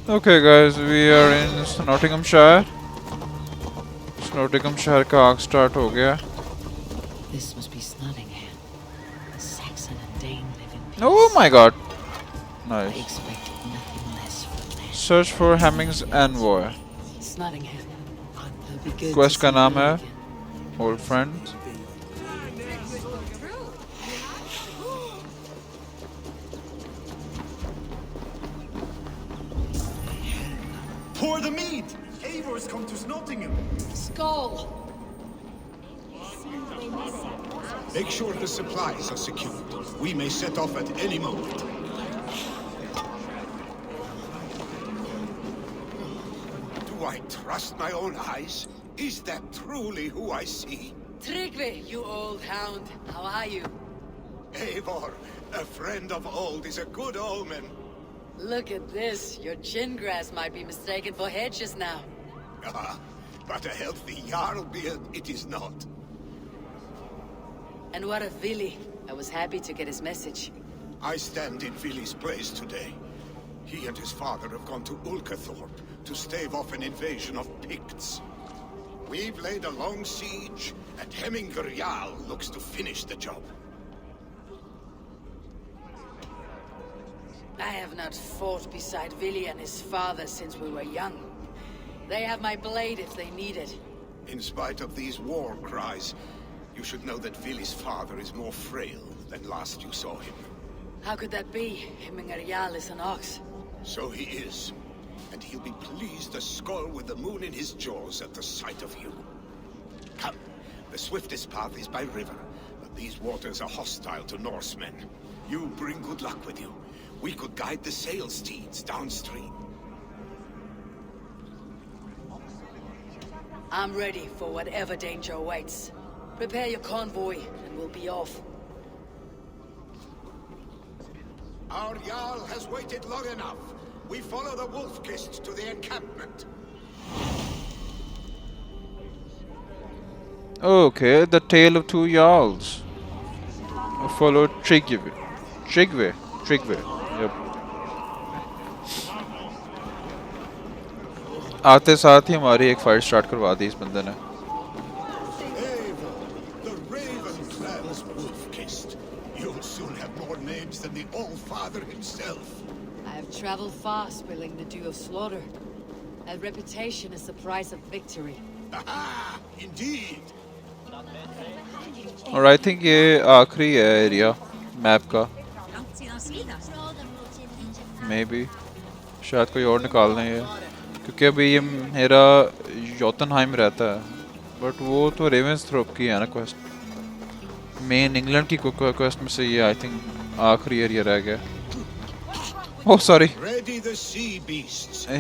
Okay guys, we are in Nottinghamshire. Nottinghamshire का आग start हो गया. This must be Nottingham. The Saxon and Dane live in peace. Oh my god. I Nice. expected nothing less from them. Search for Hemming's envoy. It's Nottingham. It'll be good Quest to का see नाम you है again. Old Friends. Pour the mead! Eivor's come to Nottingham. Skull! Make sure the supplies are secured. We may set off at any moment. Do I trust my own eyes? Is that truly who I see? Tryggvi, you old hound. How are you? Eivor, a friend of old is a good omen. Look at this. Your chin grass might be mistaken for hedges now. Ah, but a healthy Jarl beard it is not. And what of Vili? I was happy to get his message. I stand in Vili's place today. He and his father have gone to Ulkathorpe to stave off an invasion of Picts. We've laid a long siege, and Hemminger Jarl looks to finish the job. I have not fought beside Vili and his father since we were young. They have my blade if they need it. In spite of these war cries, you should know that Vili's father is more frail than last you saw him. How could that be? Hemminger Jarl is an ox. So he is. And he'll be pleased as Skull with the moon in his jaws at the sight of you. Come, the swiftest path is by river, but these waters are hostile to Norsemen. You bring good luck with you. We could guide the sail steeds downstream. I'm ready for whatever danger awaits. Prepare your convoy, and we'll be off. Our Jarl has waited long enough. We follow the Wolf-Kist to the encampment. Okay, the tale of two Jarls. Follow Tryggvi. Tryggvi. Yep. आते साथ ही हमारी एक fight start करवा दी इस बंदे ने. Eivor, the Raven-Clan's Wolf-Kist. You'll soon have more names than the All-Father himself. I have traveled far, spilling the dew of slaughter. A reputation is the price of victory. Aha! Indeed! और I think ये आखिरी है area map का. May be शायद कोई और निकाल दें ये, क्योंकि अभी ये मेरा योतनहाइम रहता है, बट वो तो रेवेंसथ्रोप की है ना क्वेस्ट. मेन इंग्लैंड की क्वेस्ट में से ये आई थिंक आखिरी एरिया रह गया. Oh sorry,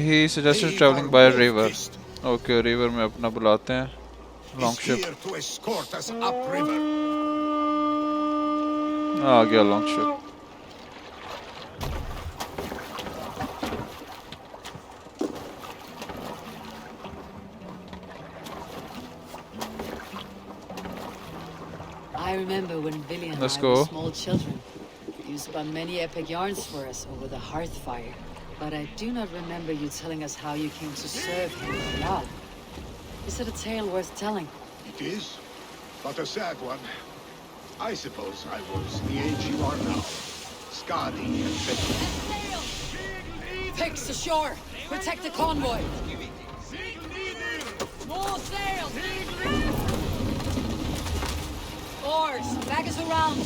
he suggested travelling by river. Okay, river में अपना बुलाते हैं लॉन्ग शिप. आ गया long ship. I remember when Vili and Let's I go. were small children. You spun many epic yarns for us over the hearth fire. But I do not remember you telling us how you came to serve him in Jarl. Is it a tale worth telling? It is, but a sad one. I suppose I was the age you are now. Skadi and Becky. Picks ashore! Protect the convoy! More sail! Oars! Back us around!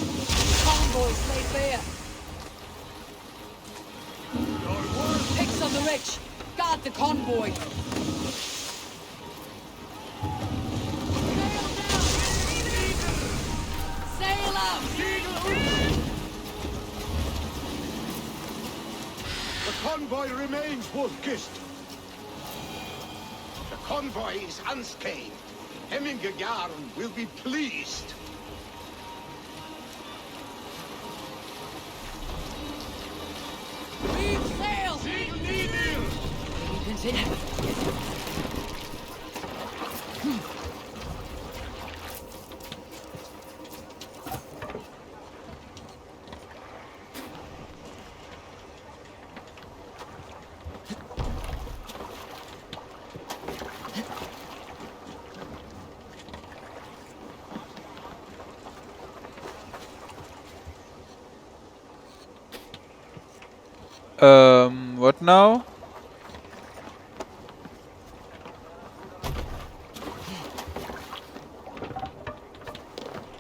Convoys lay bare! Picks on the rich! Guard the convoy! Sail out! The convoy remains, Wolf-Kist. The convoy is unscathed. Hemminger Jarl will be pleased. Leave sail! Continue. What now?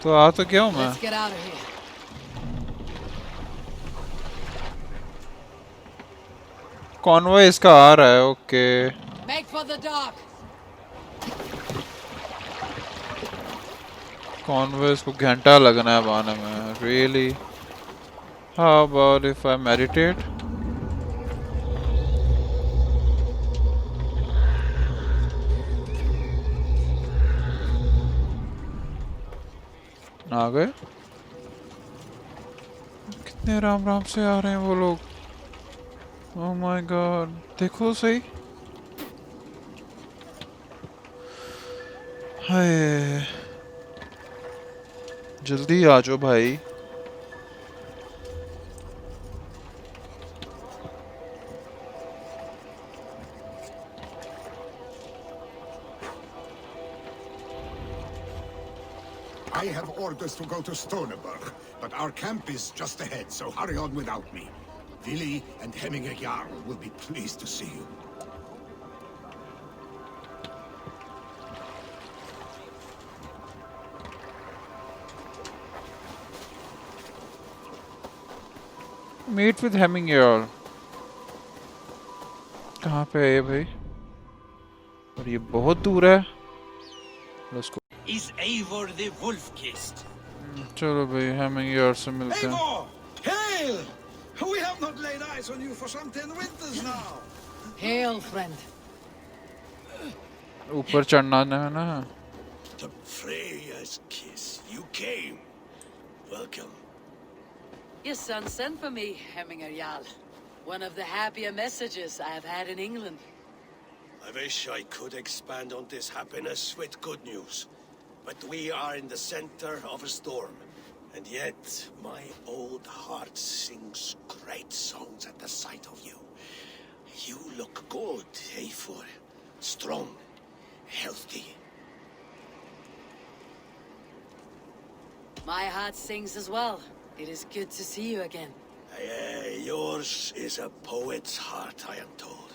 तो आ तो गया हूँ मैं. Let's get out of here. Convoy इसका आ रहा है. Okay. Make for the dock. Convoy इसको घंटा लगना है आने में. Really? How about if I meditate? आ गए. कितने राम राम से आ रहे हैं वो लोग. Oh my god. देखो सही. हाय. जल्दी आ जाओ भाई. I have orders to go to Stoneberg, but our camp is just ahead, so hurry on without me. Vili and Hemminger Jarl will be pleased to see you. Meet with Hemminger. कहाँ पे है ये भाई? और ये बहुत दूर है. Let's go. Is Eivor the wolf kissed? चलो भाई Hemminger से मिलते हैं. Eivor! Hail! We have not laid eyes on you for some 10 winters now. Hail, friend. ऊपर चढ़ना है ना. To Freya's kiss. You came. Welcome. Your son sent for me, Hemminger Jarl. One of the happier messages I have had in England. I wish I could expand on this happiness with good news. But we are in the center of a storm. And yet, my old heart sings great songs at the sight of you. You look good, Eivor. Strong, healthy. My heart sings as well. It is good to see you again. Yours is a poet's heart, I am told.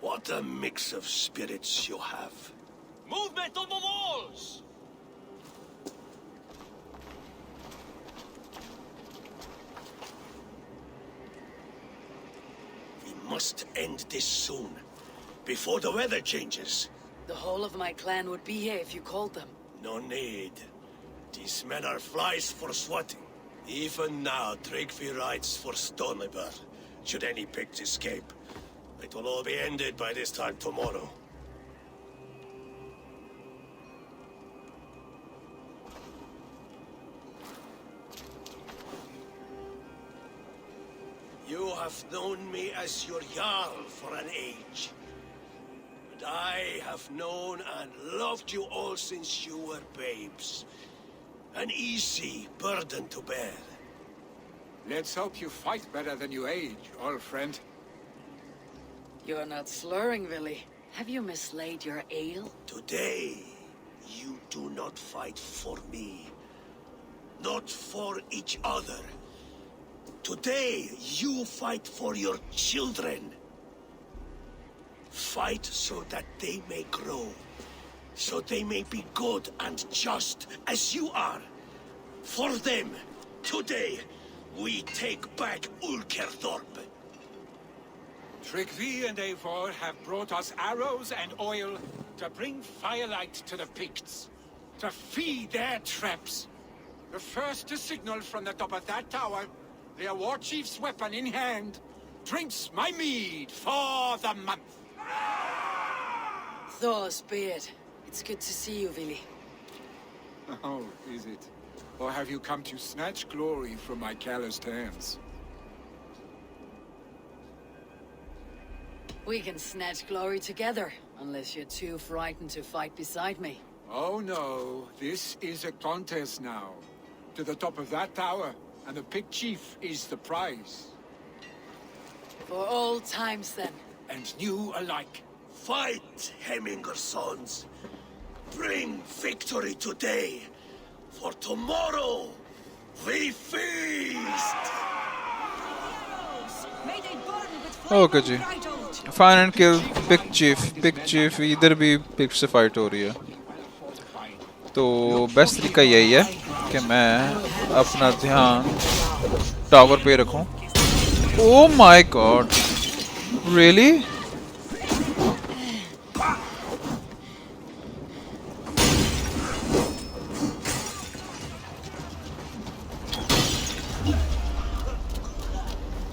What a mix of spirits you have. Movement on the walls! We must end this soon, before the weather changes. The whole of my clan would be here if you called them. No need. These men are flies for swatting. Even now, Tryggvi rides for Stoneberg. Should any picts escape, it will all be ended by this time tomorrow. You have known me as your Jarl for an age. But I have known and loved you all since you were babes. An easy burden to bear. Let's hope you fight better than you age, old friend. You're not slurring, Willy. Have you mislaid your ale? Today, you do not fight for me. Not for each other. Today, you fight for your children. Fight so that they may grow. So they may be good and just as you are. For them, today, we take back Ulkerthorpe. Tryggvi and Eivor have brought us arrows and oil to bring firelight to the Picts. To feed their traps. The first to signal from the top of that tower, their war chief's weapon in hand, drinks my mead for the month. Thor's beard. It's good to see you, Willy. Oh, is it? Or have you come to snatch glory from my calloused hands? We can snatch glory together, unless you're too frightened to fight beside me. Oh no, this is a contest now. To the top of that tower, and the Pict Chief is the prize. For old times, then. And new alike. Fight, Hemminger sons. Bring victory today. For tomorrow, we feast! May they burn okay जी, fine and kill pick chief इधर भी pick से fight हो रही है। तो best तरीका यही है कि मैं अपना ध्यान टावर पे रखूं। Oh my God, really?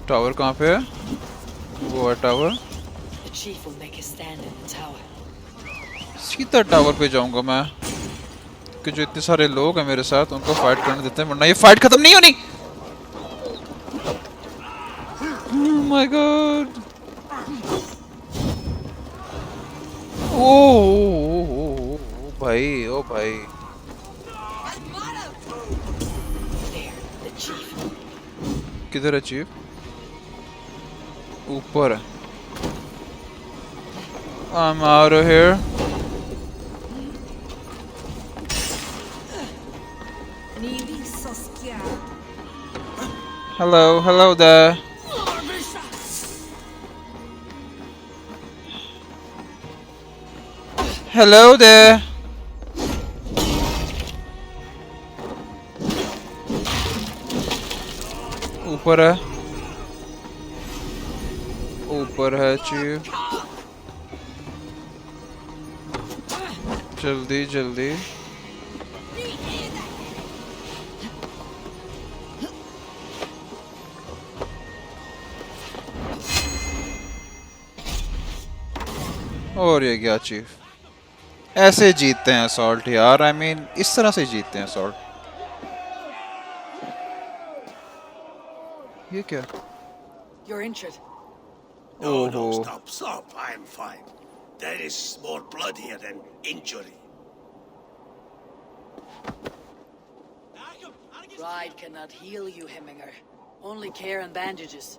Tower कहाँ पे है? वो है tower. The chief will make a stand in the tower. सीधा टावर पे जाऊंगा मैं, कि जो इतने सारे लोग हैं मेरे साथ उनको फाइट करने देते हैं, वरना ये फाइट खत्म नहीं होनी। Oh my god! ओ भाई, ओ भाई। There, the chief. किधर है चीफ? ऊपर है। I'm out of here. Hello there. Hello there. ऊपर है, ऊपर है चीफ। जल्दी जल्दी। और ये क्या चीफ? ऐसे जीतते हैं असॉल्ट यार, I mean इस तरह से जीतते हैं असॉल्ट। ये क्या? You're injured. No, no, Oh. stop. I'm fine. There is more blood here than injury. Pride cannot heal you, Hemminger. Only care and bandages.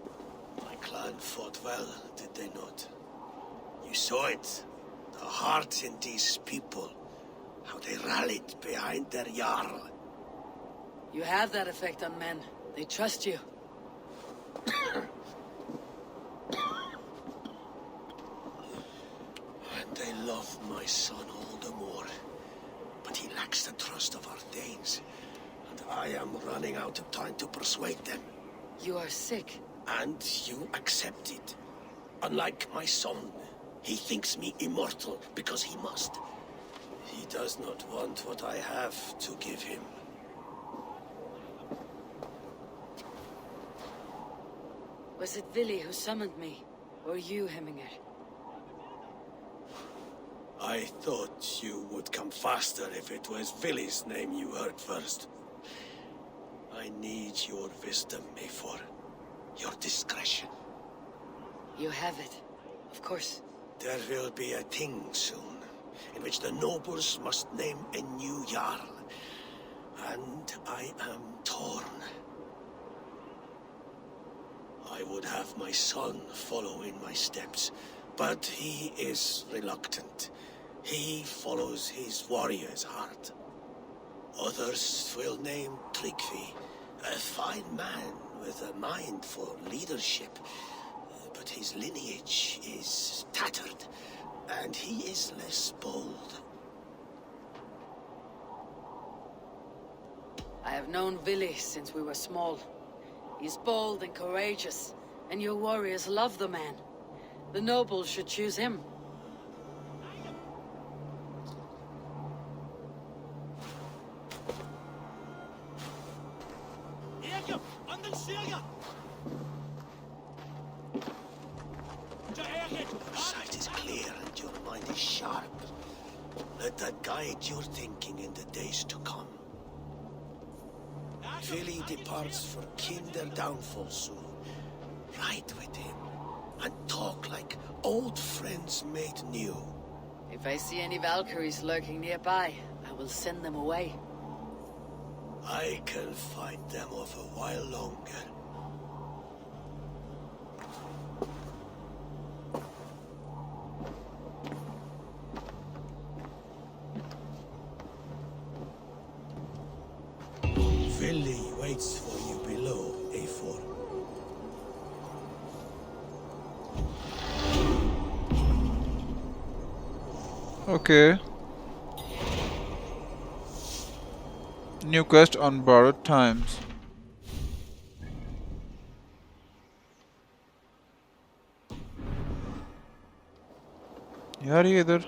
My clan fought well, did they not? You saw it. The heart in these people. How they rallied behind their Jarl. You have that effect on men. They trust you. And they love my son all the more. But he lacks the trust of our Danes. And I am running out of time to persuade them. You are sick. And you accept it. Unlike my son, he thinks me immortal because he must. He does not want what I have to give him. Was it Vili who summoned me? Or you, Hemminger? I thought you would come faster if it was Vili's name you heard first. I need your wisdom, Eivor. Your discretion. You have it. Of course. There will be a thing soon, in which the nobles must name a new Jarl. And I am torn. I would have my son follow in my steps, but he is reluctant. He follows his warrior's heart. Others will name Tryggvi, a fine man with a mind for leadership. But his lineage is tattered, and he is less bold. I have known Vili since we were small. He's bold and courageous, and your warriors love the man. The nobles should choose him. Your sight is clear and your mind is sharp. Let that guide your thinking in the days to come. Vili departs for kinder downfall soon. Ride with him and talk like old friends made new. If I see any Valkyries lurking nearby, I will send them away. I can fight them off a while longer. Vili waits for you below, Eivor. Okay. New quest on borrowed times. यार ये इधर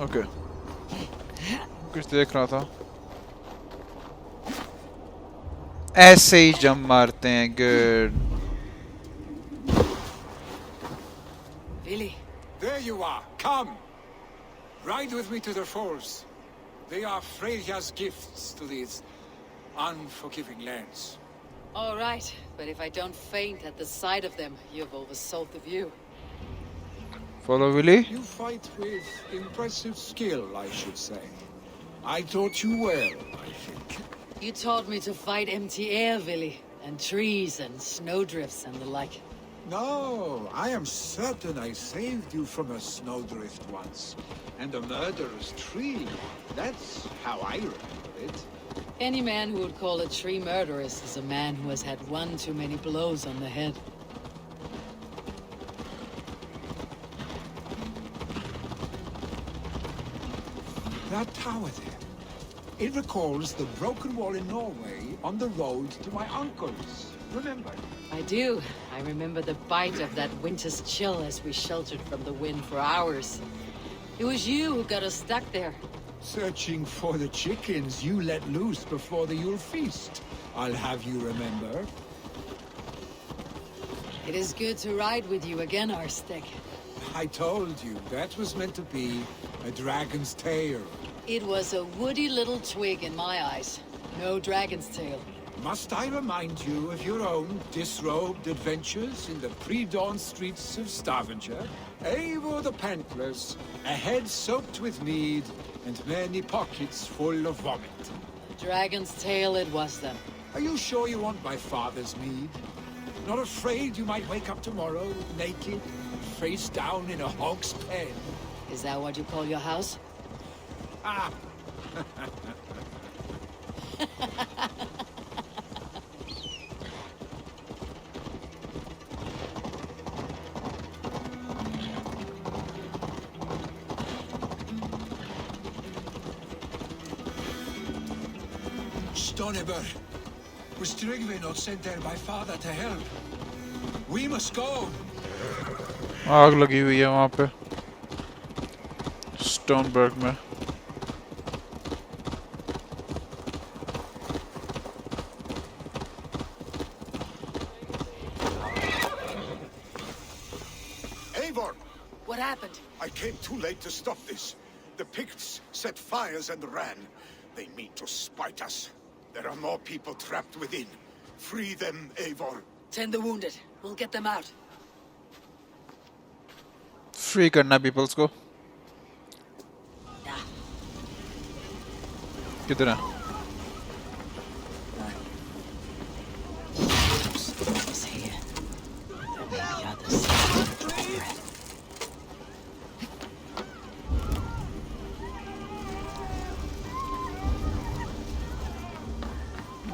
okay कुछ देख रहा था ऐसे ही jump मारते हैं good Really? There you are. Come. Ride with me to the falls. They are Freya's gifts to these unforgiving lands. All right, but if I don't faint at the sight of them, you've oversold the view. follow Willy You fight with impressive skill, I should say. I taught you well, I think. You taught me to fight empty air, Villy, and trees and snowdrifts and the like. No, I am certain I saved you from a snowdrift once. And a murderous tree. That's how I remember it. Any man who would call a tree murderous is a man who has had one too many blows on the head. That tower there. It recalls the broken wall in Norway on the road to my uncle's. Remember? I do. I remember the bite of that winter's chill as we sheltered from the wind for hours. It was you who got us stuck there. Searching for the chickens you let loose before the Yule feast. I'll have you remember. It is good to ride with you again, Arstek. I told you, that was meant to be a dragon's tail. It was a woody little twig in my eyes. No dragon's tail. Must I remind you of your own disrobed adventures in the pre-dawn streets of Stavanger? Eivor the Pantless, a head soaked with mead, and many pockets full of vomit. Dragon's tail it was then. Are you sure you want my father's mead? Not afraid you might wake up tomorrow, naked, face down in a hog's pen? Is that what you call your house? Ah! Stoneber, was Tryggve not sent there by father to help? We must go! आग लगी हुई है वहाँ पे स्टोनबर्ग में Eivor! What happened? I came too late to stop this. The Picts set fires and ran. They mean to spite us. There are more people trapped within. Free them, Eivor. Tend the wounded. We'll get them out. Free करना peoples को Yeah. किधर है Is here. There may be others.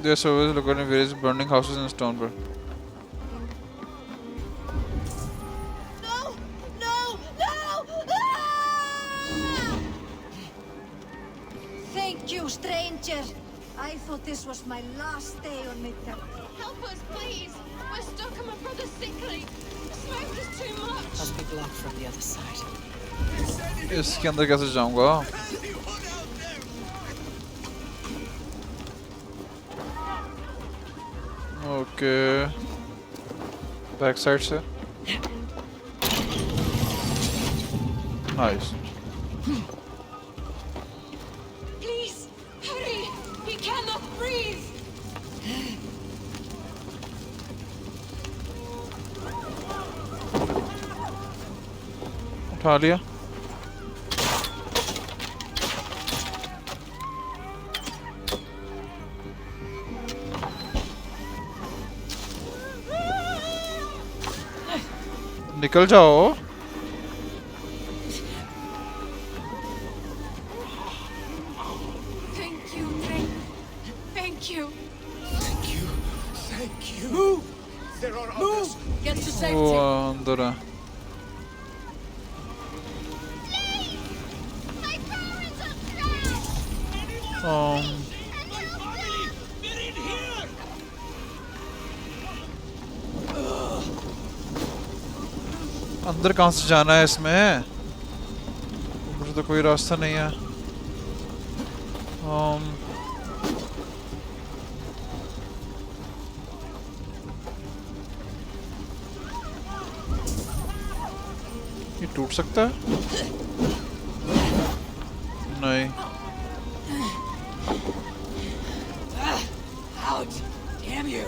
Their surveyors located in various burning houses in Stoneberg. No! No! No! Ah! Thank you, stranger. I thought this was my last day on Midgard. Help us, please! We're stuck and my brother's sickly. The smoke is too much. Must be blocked from the other side. इसके अंदर कैसे जाऊंगा okay back side से nice Please, hurry! He cannot breathe! उठा लिया निकल जाओ. Thank you, Drake. Thank you. Thank you. Thank you. Move! There are others. Get to safety. वो अंदर है. My parents are drowned. अंदर कहाँ से जाना है इसमें? मुझे तो कोई रास्ता नहीं है. ये टूट सकता है? नहीं. Out! Damn you!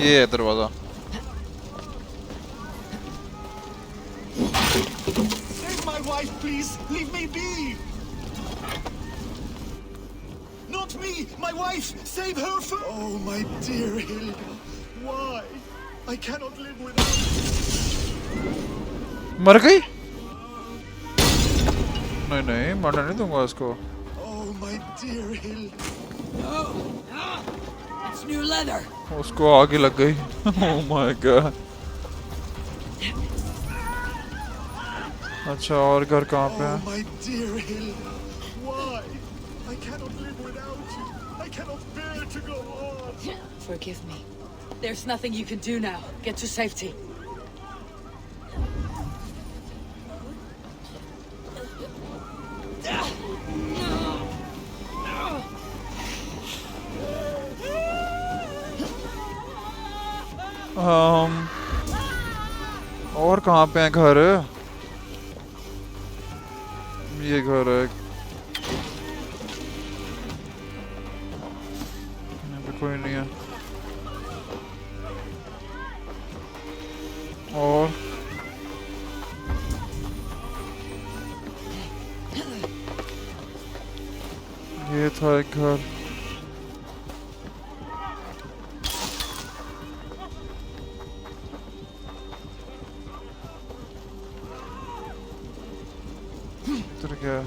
ये है दरवाजा. Save my wife, please. Leave me be. Not me. My wife. Save her for. Oh, my dear Hilda. Why? I cannot live without you. मर गई? नहीं नहीं, मरने नहीं दूंगा इसको. Oh, my dear Hilda. It's new leather. उसको आगे लग गई. Oh my god. अच्छा, और घर कहाँ पे Oh, है? my dear Hilda. Why? I cannot live without you. I cannot bear to go on. Forgive me. There's nothing you can do now. Get to safety. और कहाँ पे है घर? ये घर है. यहाँ पे कोई नहीं है. और ये था एक घर. इधर क्या है?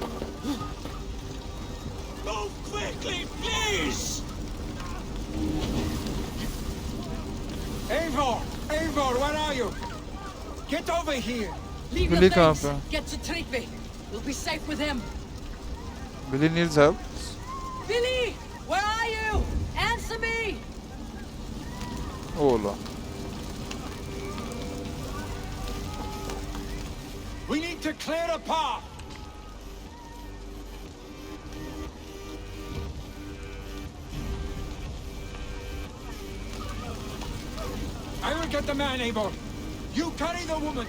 Move quickly, please. Eivor! Eivor, where are you? Get over here! Leave Billy the कहाँ things. पे? Get to Trygve. We'll be safe with him. Billy needs help. Billy! Where are you? Answer me! Ola. We need to clear a path! I will get the man, Eivor. You carry the woman.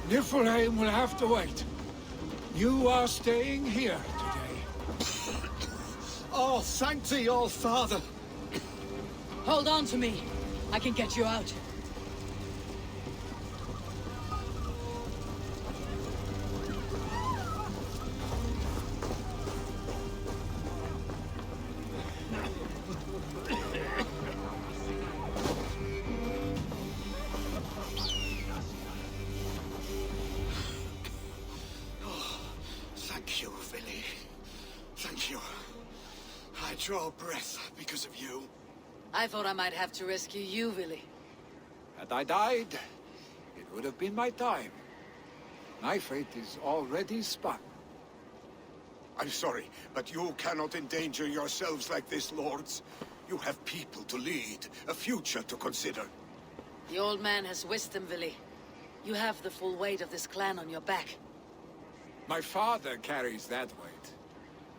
Niflheim will have to wait. You are staying here today. Oh, thank thee, all father. Hold on to me. I can get you out. Thank you, Billy. Thank you. I draw breath because of you. I thought I might have to rescue you, Willy. Had I died, it would have been my time. My fate is already spun. I'm sorry, but you cannot endanger yourselves like this, lords. You have people to lead, a future to consider. The old man has wisdom, Willy. You have the full weight of this clan on your back. My father carries that weight.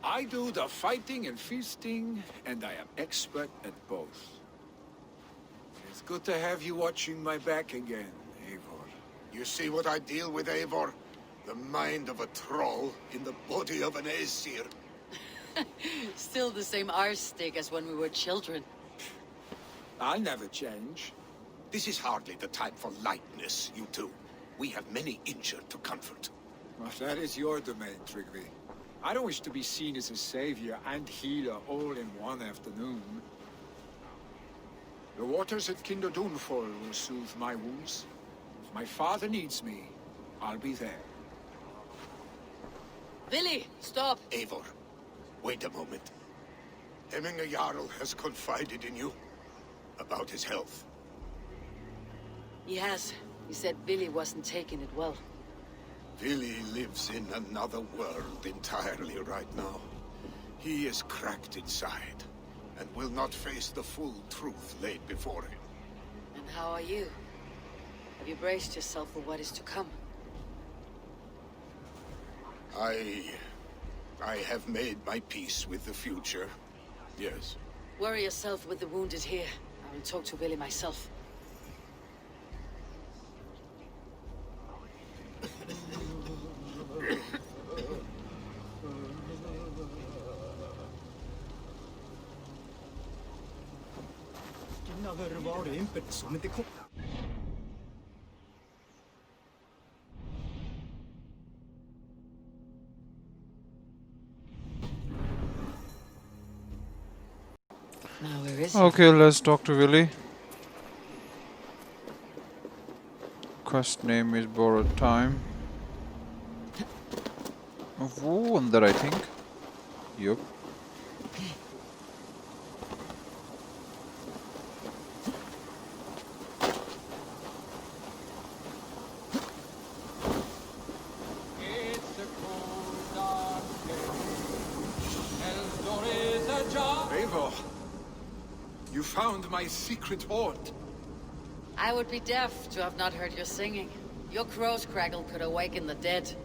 I do the fighting and feasting, and I am expert at both. It's good to have you watching my back again, Eivor. You see what I deal with, Eivor? The mind of a troll in the body of an Aesir. Still the same arse stick as when we were children. I'll never change. This is hardly the time for lightness, you two. We have many injured to comfort. Well, that is your domain, Trygve. I don't wish to be seen as a savior and healer all in one afternoon. The waters at Kindodunfall will soothe my wounds. If my father needs me, I'll be there. Billy, stop! Eivor, wait a moment. Hemminger Jarl has confided in you about his health. He has. He said Billy wasn't taking it well. Billy lives in another world entirely right now. He is cracked inside, and will not face the full truth laid before him. And how are you? Have you braced yourself for what is to come? I have made my peace with the future. Yes. Worry yourself with the wounded here. I will talk to Billy myself. Now where is he? Okay, let's talk to Willy. Quest name is Borrowed Time. वो अंदर I think. Yup. It's a cold, dark day. Hell's door is ajar. Eivor, you found my secret hoard. I would be deaf to have not heard your singing. Your crow's crackle could awaken the dead.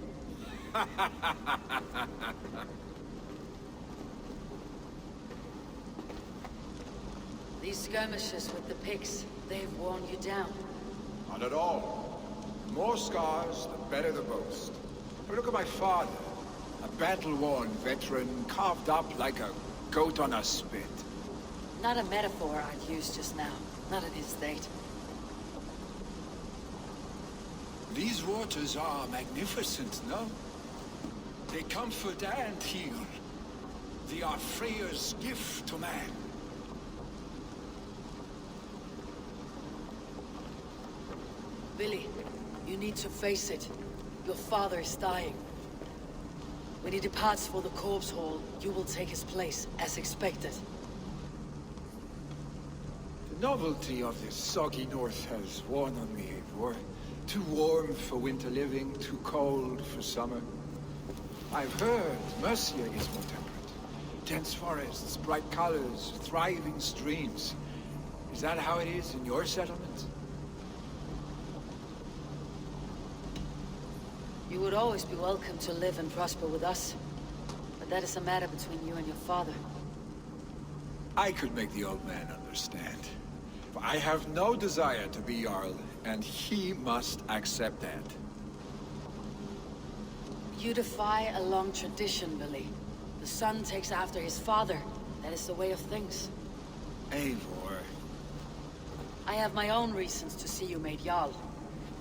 These skirmishes with the pigs, they've worn you down. Not at all. The more scars, the better the boast. But look at my father. A battle-worn veteran, carved up like a goat on a spit. Not a metaphor I'd use just now. Not in his state. These waters are magnificent, no? They comfort and heal. They are Freyr's gift to man. Billy, you need to face it. Your father is dying. When he departs for the corpse hall, you will take his place, as expected. The novelty of this soggy north has worn on me, Eivor. Too warm for winter living, too cold for summer. I've heard Mercia is more temperate. Dense forests, bright colors, thriving streams. Is that how it is in your settlement? You would always be welcome to live and prosper with us. But that is a matter between you and your father. I could make the old man understand. For I have no desire to be Jarl, and he must accept that. You defy a long tradition, Billy. The son takes after his father. That is the way of things. Eivor. I have my own reasons to see you made Jarl.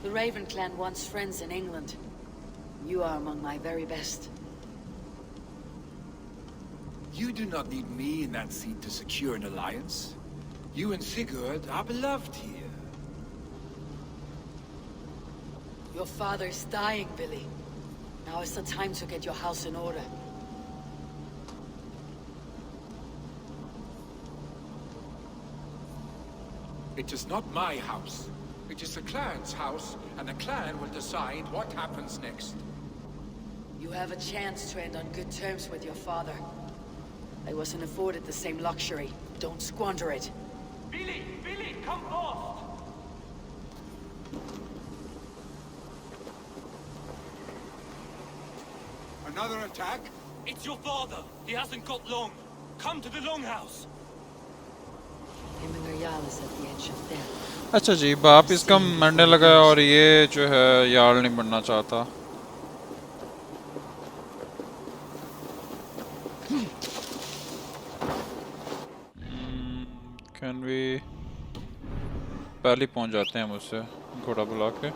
The Raven clan wants friends in England. You are among my very best. You do not need me in that seat to secure an alliance. You and Sigurd are beloved here. Your father is dying, Billy. Now is the time to get your house in order. It is not my house. It is the clan's house, and the clan will decide what happens next. You have a chance to end on good terms with your father. I wasn't afforded the same luxury. Don't squander it. Billy! Billy, come forth! Another attack? It's your father. He hasn't got long. Come to the longhouse. Hemminger Jarl is at the edge of death. अच्छा जी बाप इसका मरने लगा है और ये जो है यार्ल नहीं बनना चाहता. Can we पहले पहुंच जाते हैं मुझसे घोड़ा बुला के.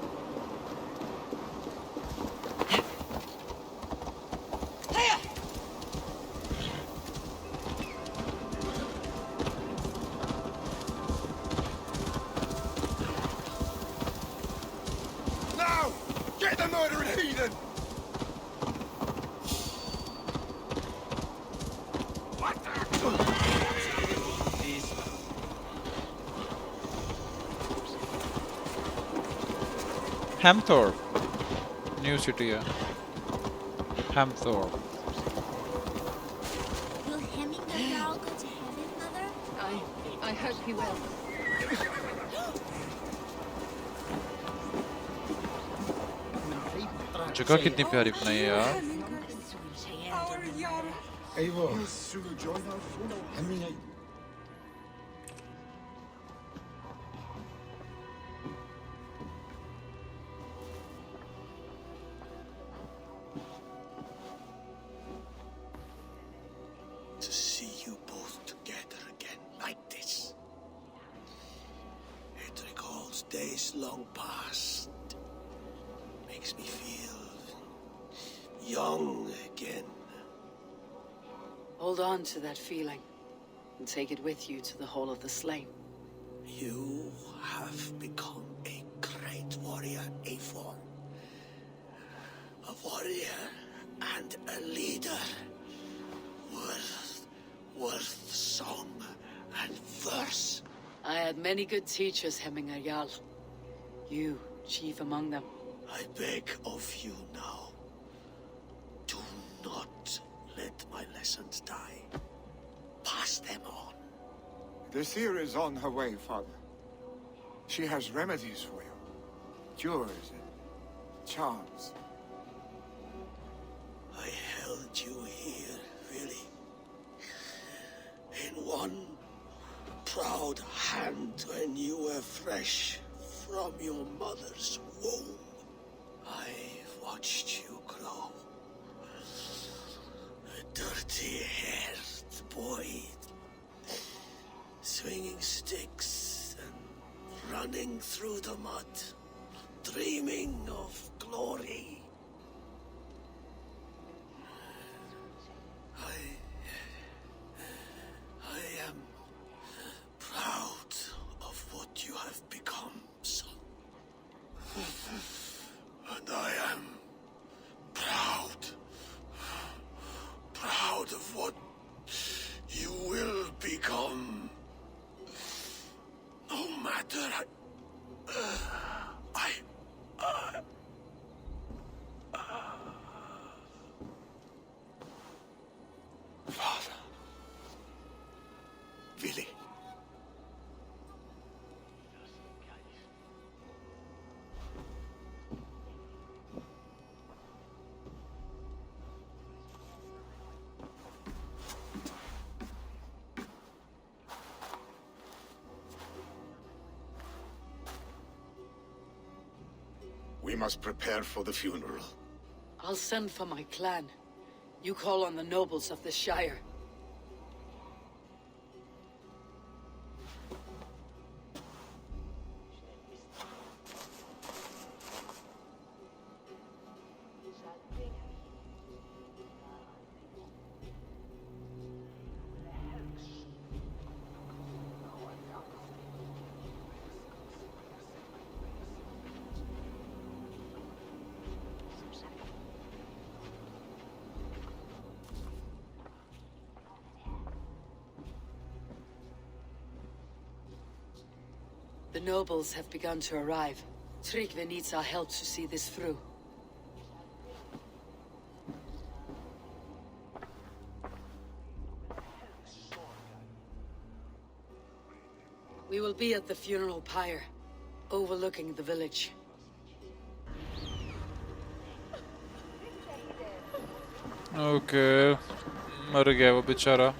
Hamthorpe. New city है. Hamthorpe. Will Hemingway now go to heaven, Mother? I hope he will. जगह कितनी प्यारी बनाई है यार. Eivor. To see you both together again like this. It recalls days long past. Makes me feel young again. Hold on to that feeling and take it with you to the Hall of the Slain. You have become a great warrior, Eivor. A warrior and a leader. Worth song and verse. I had many good teachers, Hemingway Jarl. You, chief among them. I beg of you now, do not let my lessons die. Pass them on. The seer is on her way, Father. She has remedies for you. Cures and charms. I held you here, really. In one proud hand when you were fresh from your mother's womb. I've watched you grow. A dirty-haired boy, swinging sticks and running through the mud, dreaming of glory. I am proud of what you have become, son. And I am proud of what you will become. No matter Father. Really. We must prepare for the funeral. I'll send for my clan. You call on the nobles of the Shire. The nobles have begun to arrive. Tryggvi needs our help to see this through. We will be at the funeral pyre, overlooking the village. Okay, मर गया वो बेचारा.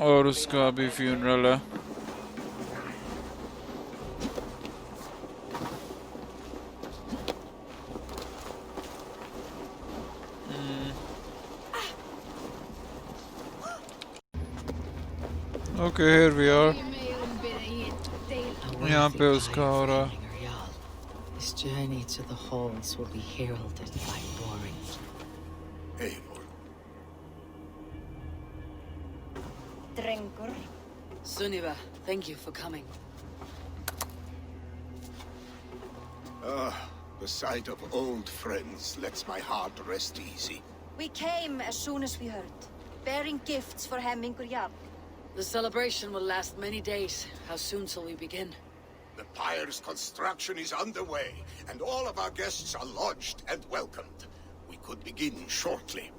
और उसका भी funeral है. Okay, here we are. यहाँ पे उसका हो रहा. This journey to the halls will be heralded by roaring. Eivor. Drengur. Sunniva, thank you for coming. The sight of old friends lets my heart rest easy. We came as soon as we heard, bearing gifts for Hemingway Jarl. The celebration will last many days. How soon till we begin? The pyre's construction is underway, and all of our guests are lodged and welcomed. We could begin shortly.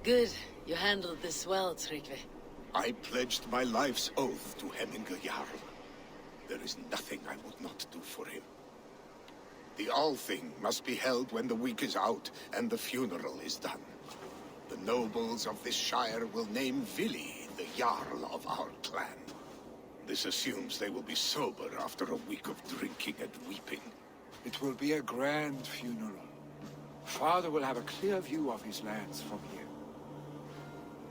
Good. You handled this well, Tryggvi. I pledged my life's oath to Hemingr Jarl. There is nothing I would not do for him. The Althing must be held when the week is out and the funeral is done. The nobles of this shire will name Vili the Jarl of our clan. This assumes they will be sober after a week of drinking and weeping. It will be a grand funeral. Father will have a clear view of his lands from here.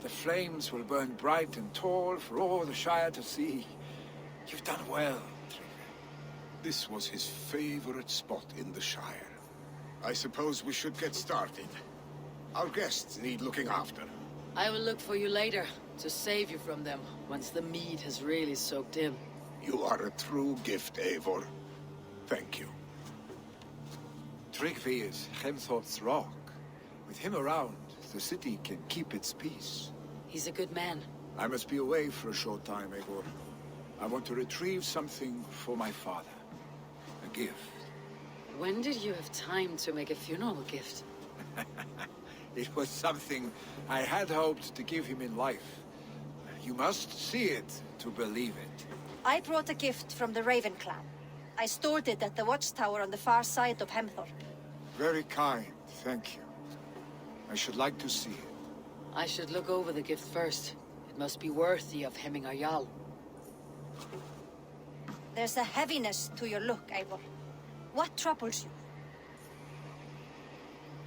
The flames will burn bright and tall for all the Shire to see. You've done well, Tryggvi. This was his favorite spot in the Shire. I suppose we should get started. Our guests need looking after. I will look for you later, to save you from them, once the mead has really soaked in. You are a true gift, Eivor. Thank you. Tryggvi is Hemthorpe's rock. With him around, the city can keep its peace. He's a good man. I must be away for a short time, Eivor. I want to retrieve something for my father. A gift. When did you have time to make a funeral gift? It was something I had hoped to give him in life. You must see it to believe it. I brought a gift from the Raven clan. I stored it at the watchtower on the far side of Hemthorpe. Very kind, thank you. I should like to see it. I should look over the gift first. It must be worthy of Hemingr Jarl. There's a heaviness to your look, Eivor. What troubles you?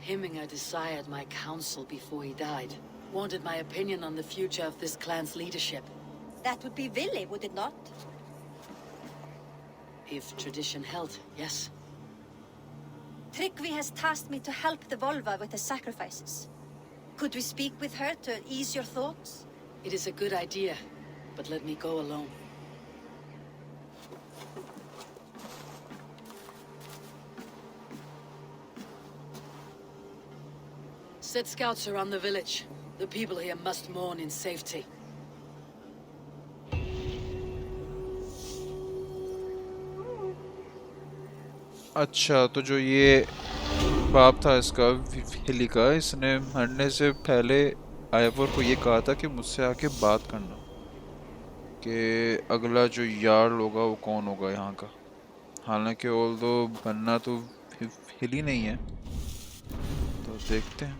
Hemingr desired my counsel before he died. Wanted my opinion on the future of this clan's leadership. That would be Vili, would it not? If tradition held, yes. Tryggvi has tasked me to help the Volva with the sacrifices. Could we speak with her to ease your thoughts? It is a good idea, but let me go alone. Set scouts around the village. The people here must mourn in safety. अच्छा तो जो ये बाप था इसका हिली का, इसने मरने से पहले आइवर को ये कहा था कि मुझसे आके बात करना कि अगला जो यार्ल होगा वो कौन होगा यहाँ का। हालांकि ऑल्दो बनना तो हिली नहीं है, तो देखते हैं।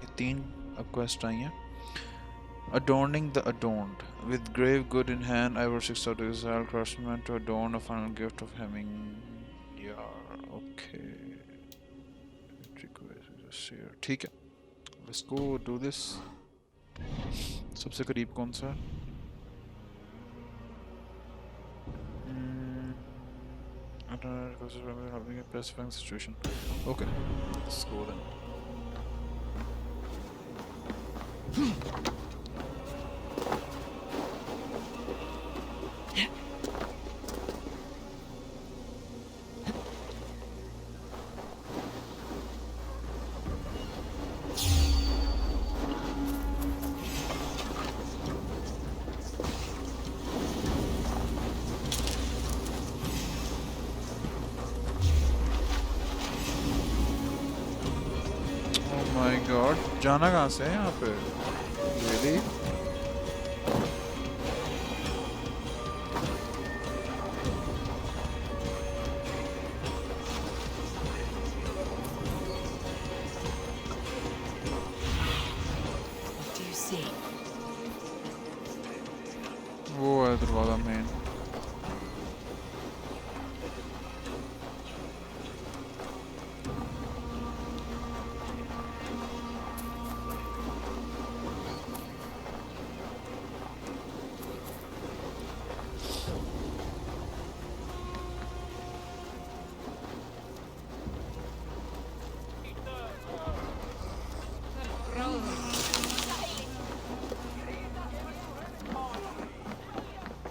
ये 3 क्वेस्ट आई हैं। Adorning the Adorned. With grave good in hand, Eivor seeks out the exiled craftsman to adorn a final gift of Hemingr. Okay. ठीक है, let's go do this. सबसे करीब कौन सा है? I don't know because I'm having a pacifying situation. Okay, let's go then. जाना कहाँ से है यहाँ पे? Really? What do you see? वो है दरवाजा main.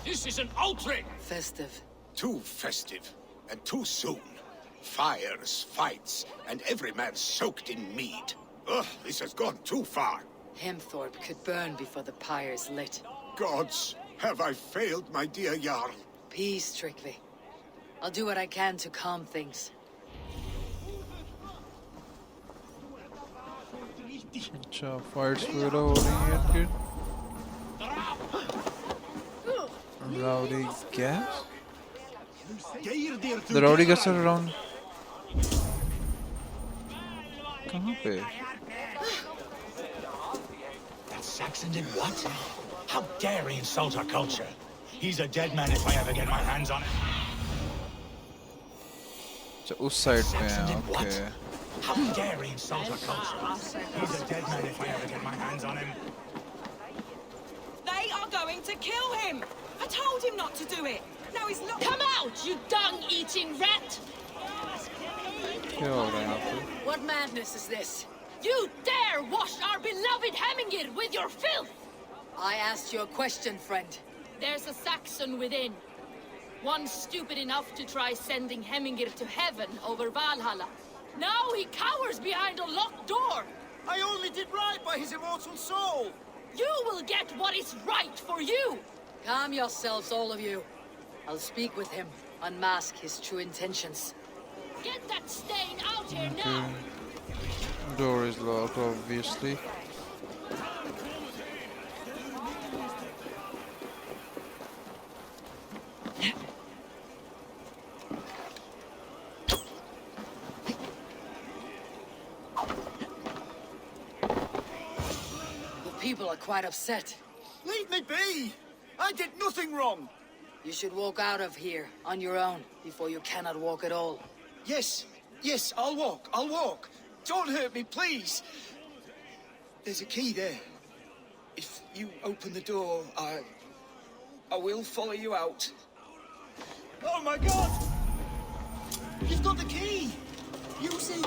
This is an outrage! Festive. Too festive, and too soon. Fires, fights, and every man soaked in mead. Ugh, this has gone too far. Hemthorpe could burn before the pyre's lit. Gods, have I failed my dear Jarl? Peace, Tryggvi. I'll do what I can to calm things. अच्छा fights वगैरह हो रही हैं kid. Rowdy gas? The Rowdy gas are around. कहाँ पे? That Saxon did what? How dare he insult our culture? He's a dead man if I ever get my hands on him. अच्छा उस side पे Saxon हैं. did what? Okay. How dare he insult our culture? He's a dead man if I ever get my hands on him. They are going to kill him! I told him not to do it! Now he's not— Come out, you dung-eating rat! क्या हो रहा है यहाँ पे? What madness is this? You dare wash our beloved Hemmingir with your filth! I asked you a question, friend. There's a Saxon within. One stupid enough to try sending Hemmingir to heaven over Valhalla. Now he cowers behind a locked door! I only did right by his immortal soul! You will get what is right for you! Calm yourselves, all of you. I'll speak with him, unmask his true intentions. Get that stain out here now! Door is locked, obviously. The people are quite upset. Leave me be! I did nothing wrong! You should walk out of here on your own before you cannot walk at all. Yes, I'll walk. Don't hurt me, please! There's a key there. If you open the door, I will follow you out. Oh my god! You've got the key! Use it!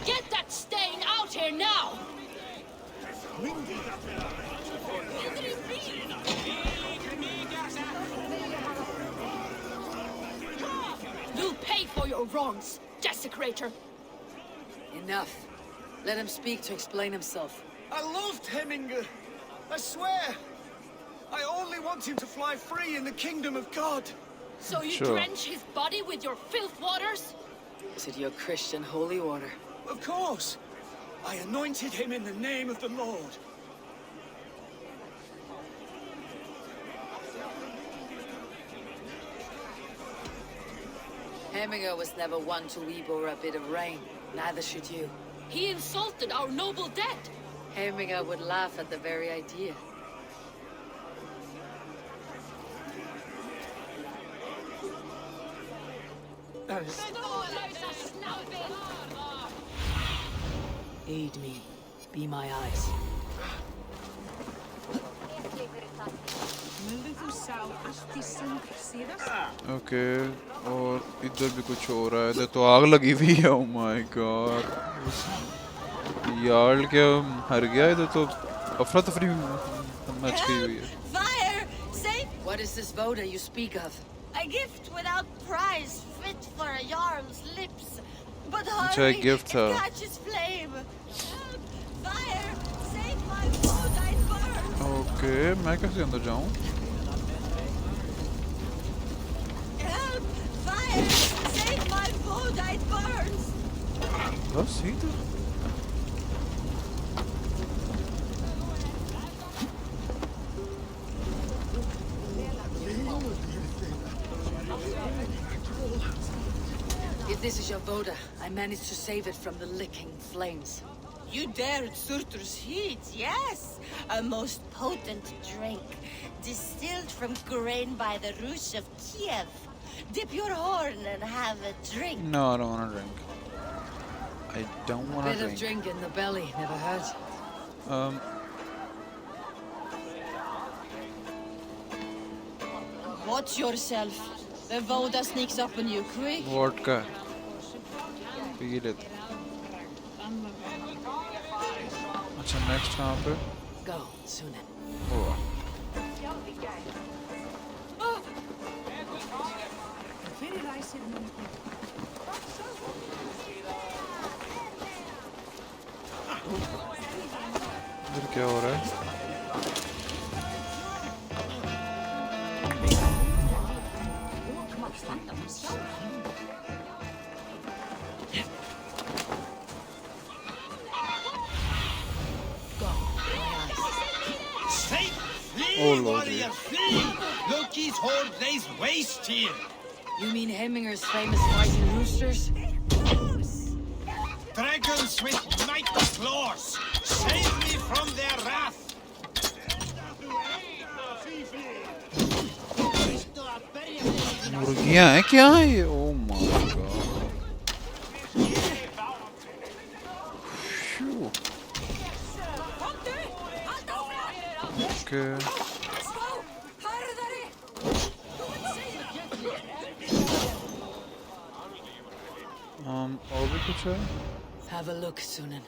Get that stain out here now! You'll pay for your wrongs, desecrator! Enough. Let him speak to explain himself. I loved Hemminger! I swear! I only want him to fly free in the kingdom of God! So you Sure. drench his body with your filth waters? Is it your Christian holy water? Of course! I anointed him in the name of the Lord. Hemminger was never one to Eivor a bit of rain. Neither should you. He insulted our noble dead! Hemminger would laugh at the very idea. Aid me. Be my eyes. Okay. और इधर भी कुछ हो रहा है. इधर तो आग लगी हुई है. Oh my god. यार्ल क्या हर गया? इधर तो अफरा तफरी मच गई हुई है. Fire! Save What is this voda you speak of? a gift without price, fit for a jarl's lips. But अच्छा, hurry, एक gift था. it catches flame. Help! Fire! Save my food, I burn! Okay, मैं कैसे अंदर जाऊँ? Help! Fire! Save my food, I burns! बस ही तो. If this is your voda, I managed to save it from the licking flames. You dared Surtur's heat, yes! A most potent drink, distilled from grain by the Rus of Kiev. Dip your horn and have a drink. No, I don't want to drink. I don't want to Bit of drink. drink in the belly, never hurt. Watch yourself. The Voda sneaks up on you quick. Vodka. Feel it. अच्छा next कहाँ पे? Go, Sýnin. Oh. इधर क्या हो रहा है? Oh lord. flee! Loki's horde lays waste here. You mean Hemminger's famous fighting roosters? Dragons with mighty claws, save me from their wrath. मुर्गियां हैं क्या ये? Oh my god. Phew. Okay. और भी कुछ है? Have a look, Sýnin.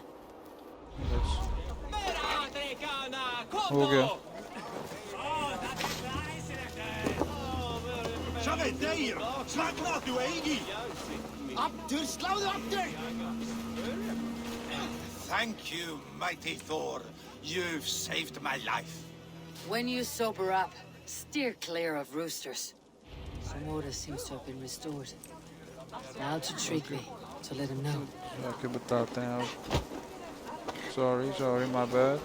हो गया. Thank you, mighty Thor. You've saved my life. When you sober up, steer clear of roosters. Some order seems to have been restored. Now to Tryggvi, to let him know. जाके बताते हैं आप. Sorry, my bad.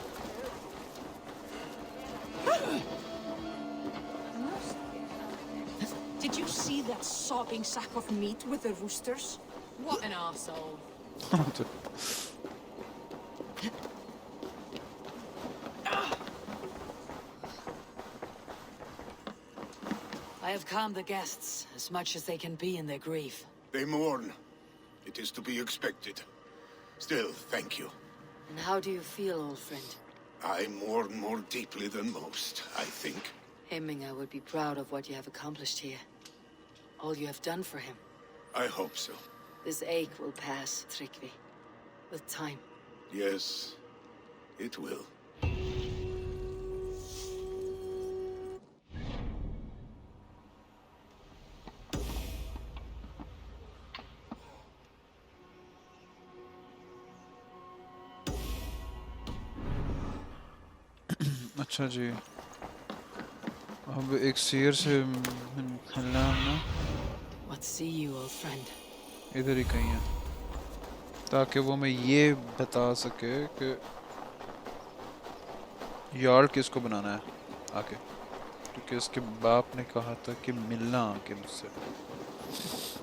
Did you see that sopping sack of meat with the roosters? What an arsehole. I have calmed the guests as much as they can be in their grief. They mourn. It is to be expected. Still, thank you. And how do you feel, old friend? I mourn more deeply than most, I think. Hemminger would be proud of what you have accomplished here. All you have done for him. I hope so. This ache will pass, Tryggvi. With time. Yes, it will. अच्छा जी. अब एक सीर से मिलना है ना. What see you, old friend? इधर ही कहीं है. ताकि वो मैं ये बता सके कि यार किसको बनाना है आके. क्योंकि उसके बाप ने कहा था कि मिलना आके मुझसे.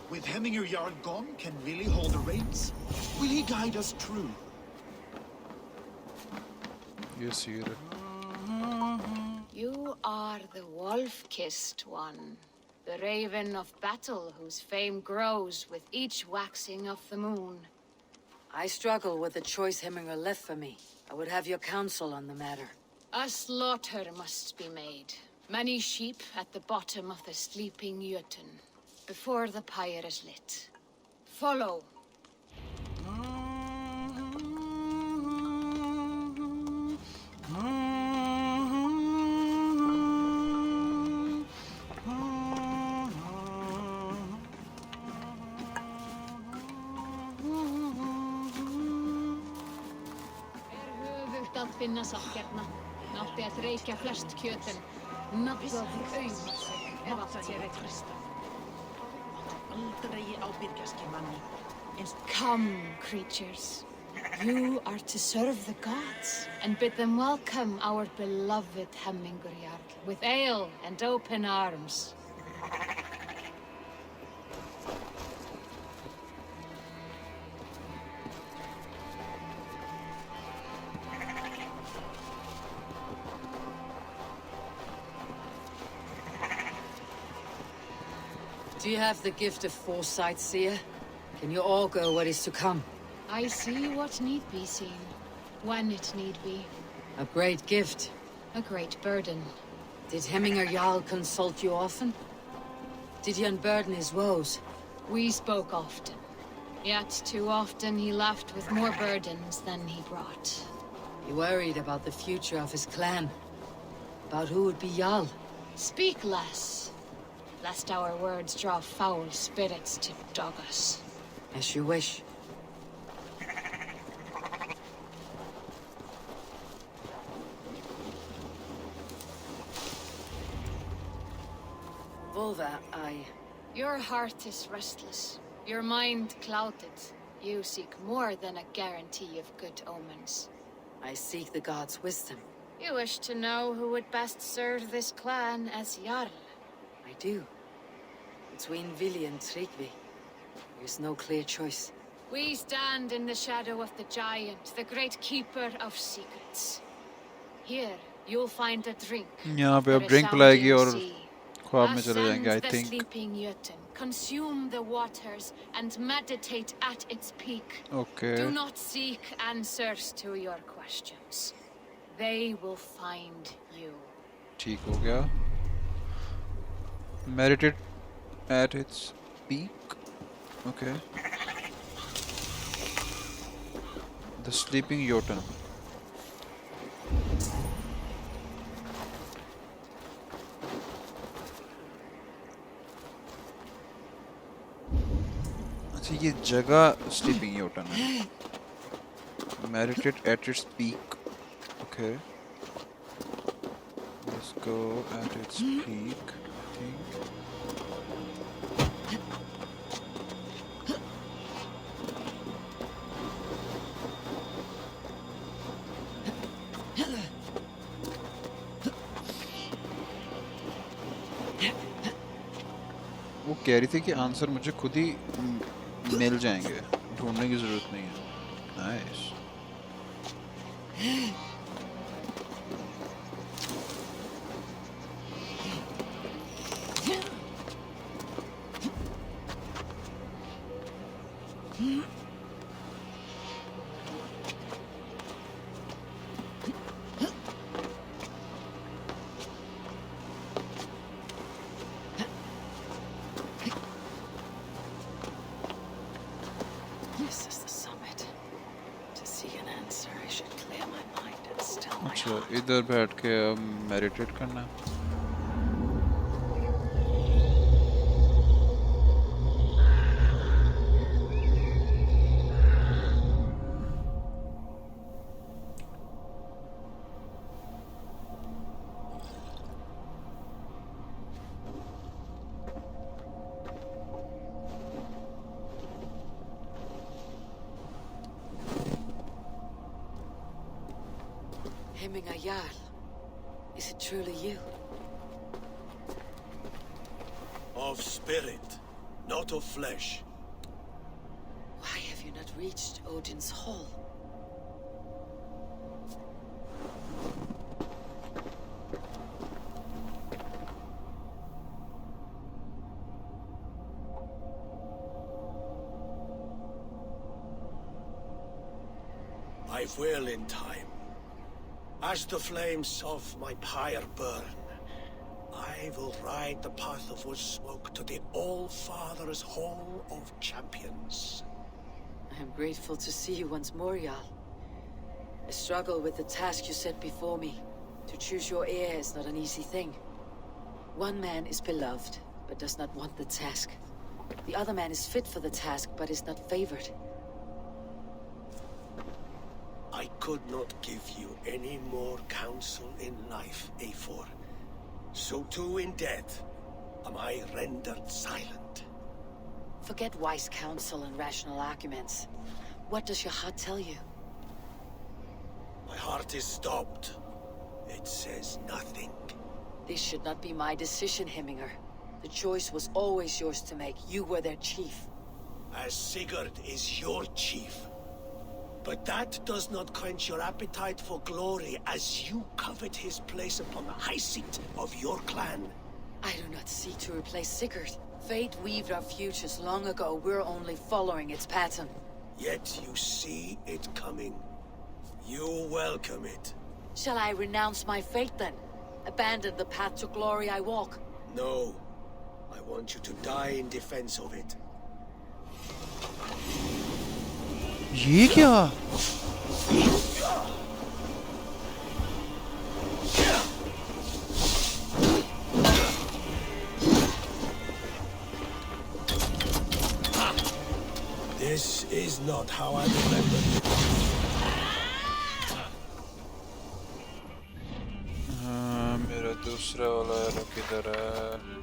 With Hemminger Jarl gone, can Willie hold the reins? Will he guide us true? ये सीर है. You are the wolf-kissed one. The raven of battle whose fame grows with each waxing of the moon. I struggle with the choice Hemminger left for me. I would have your counsel on the matter. A slaughter must be made. Many sheep at the bottom of the sleeping Jötun, before the pyre is lit. Follow. Finna sakkjarna. Nátti að reykja flest kjötin. Nafnað auðma sig ef allt sé trista. Aldrei ábyrgjast manni. Come, creatures. You are to serve the gods and bid them welcome our beloved Hemmingur Jarl with ale and open arms. Do you have the gift of foresight, seer? Can you augur what is to come? I see what need be seen, when it need be. A great gift. A great burden. Did Hemminger Jarl consult you often? Did he unburden his woes? We spoke often. Yet too often he left with more burdens than he brought. He worried about the future of his clan. About who would be Jarl. Speak less, lest our words draw foul spirits to dog us. As you wish. Volva, Your heart is restless, your mind clouded. You seek more than a guarantee of good omens. I seek the gods' wisdom. You wish to know who would best serve this clan as Jarl? I do. Between Vili and Tryggvi, there's no clear choice. We stand in the shadow of the giant, the great keeper of secrets. Here, you'll find a drink. यहाँ पे for अब a drink पिलाएगी sounding और sea. ख्वाब में चले जाएंगे, I Ascend the think. sleeping Jotun, consume the waters, and meditate at its peak. Okay. Do not seek answers to your questions. They will find you. ठीक हो गया. Meditate at its peak. Okay. The sleeping Jotun. अच्छा ये जगह sleeping Jotun है. Meditate at its peak. Okay. Let's go at its peak, I think. वो कह रही थी कि आंसर मुझे खुद ही मिल जाएंगे, ढूंढने की जरूरत नहीं है. Nice. This is the summit. To see an answer, I should clear my mind and still my अच्छा heart. इधर बैठ के अब मेडिटेट करना है. Hemming a Jarl. Is it truly you? Of spirit, not of flesh. Why have you not reached Odin's hall? I will in time. As the flames of my pyre burn, I will ride the path of wood smoke to the All-Father's Hall of Champions. I am grateful to see you once more, Jarl. I struggle with the task you set before me. To choose your heir is not an easy thing. One man is beloved, but does not want the task. The other man is fit for the task, but is not favored. I could not give you any more counsel in life, Eivor. So too in death am I rendered silent. Forget wise counsel and rational arguments. What does your heart tell you? My heart is stopped. It says nothing. This should not be my decision, Hemminger. The choice was always yours to make. You were their chief. As Sigurd is your chief. But that does not quench your appetite for glory as you covet his place upon the high seat of your clan. I do not seek to replace Sigurd. Fate weaved our futures long ago. We're only following its pattern. Yet you see it coming. You welcome it. Shall I renounce my fate then? Abandon the path to glory I walk? No. I want you to die in defense of it. ये क्या? This is not how I remembered it. मेरा दूसरा वाला arrow किधर है?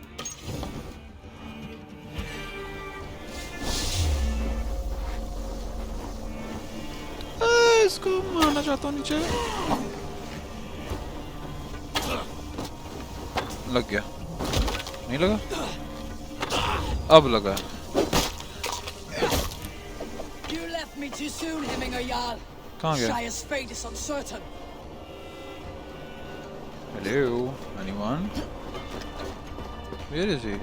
इसको मारना चाहता हूँ नीचे. लग गया नहीं लगा अब लगा You left me too soon, Hemminger Jarl. कहाँ गया Shire's fate is uncertain. hello anyone where is he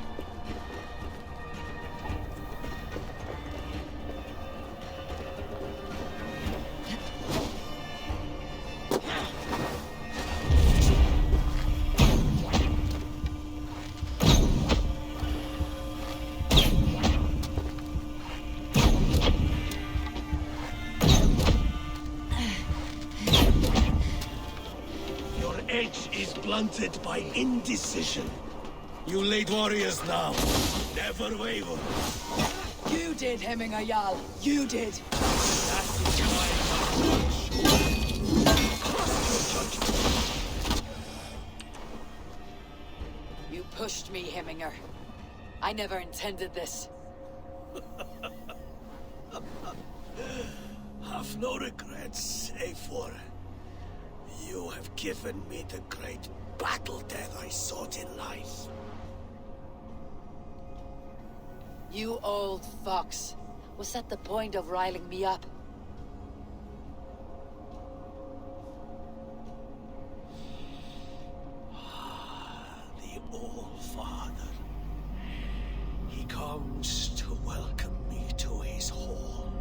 Blunted by indecision. You late warriors now. Never waver. You did, Hemminger Jarl. You did. That is my judgment. You pushed me, Hemminger. I never intended this. Have no regrets, Eivor. You have given me the great battle death I sought in life. You old fox. Was that the point of riling me up? The old father. He comes to welcome me to his hall.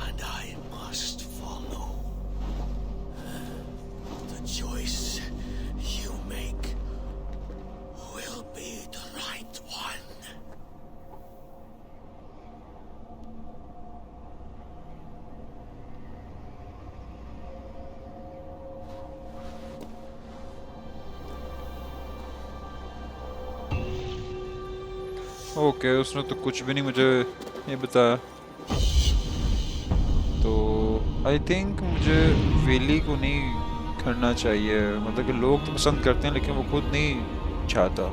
And I must follow. The choice you make will be the right one. Okay उसने तो कुछ भी नहीं मुझे ये बताया तो I think मुझे वेली को नहीं करना चाहिए मतलब कि लोग तो पसंद करते हैं लेकिन वो खुद नहीं चाहता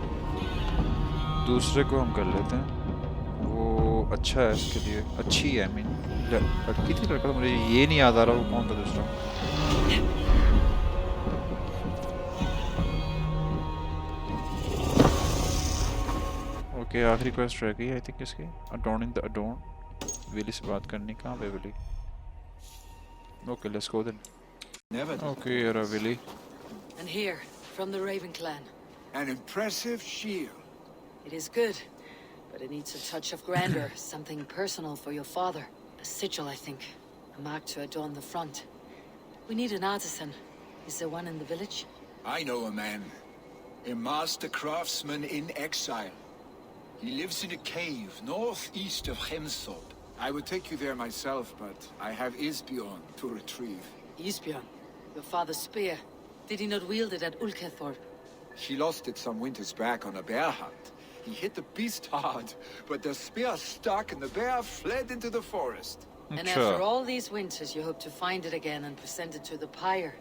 दूसरे को हम कर लेते हैं वो अच्छा है इसके लिए अच्छी है आई मीन लड़की थी लड़का तो मुझे ये नहीं याद आ रहा वो कौन था दूसरा ओके आखिरी क्वेस्ट रह गई आई थिंक इसकी अडॉर्निंग द अडॉर्न वेली से बात करनी कहाँ पे वेली okay let's go then Okay, you're a Willy. And here, from the Raven clan. An impressive shield. It is good, but it needs a touch of grandeur, something personal for your father. A sigil, I think. A mark to adorn the front. We need an artisan. Is there one in the village? I know a man. A master craftsman in exile. He lives in a cave northeast of Hemsod. I would take you there myself, but I have Isbjorn to retrieve. Isbjorn? Your father's spear. Did he not wield it at Ulkethor? He lost it some winters back on a bear hunt. He hit the beast hard, but the spear stuck and the bear fled into the forest. And after all these winters, you hope to find it again and present it to the pyre.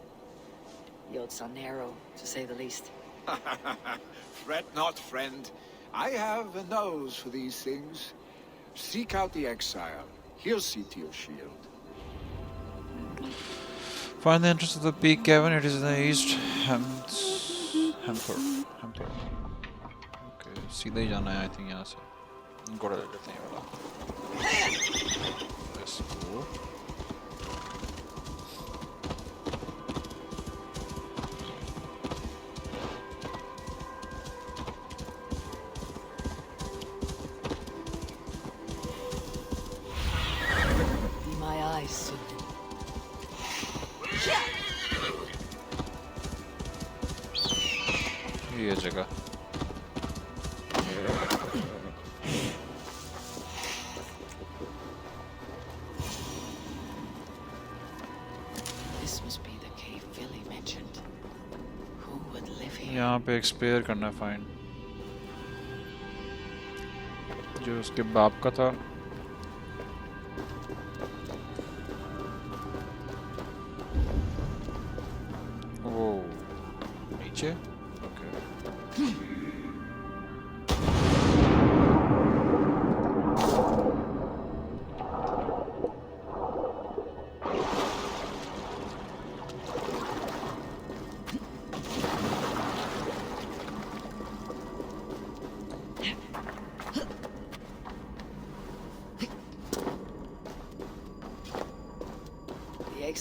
The odds are narrow, to say the least. Fret not, friend. I have a nose for these things. Seek out the exile. He'll see to your shield. Find the entrance of the peak cavern. It is in the east. Hamper. Okay, सीधा ही जाना है I think यहाँ से. घोड़ा ले लेते हैं ये वाला. Let's go. Be my eyes, Sýnin. ये जगह This must be the cave Billy mentioned. Who would live here? यहाँ पे एक्सप्लोर करना फाइन जो उसके बाप का था वो नीचे okay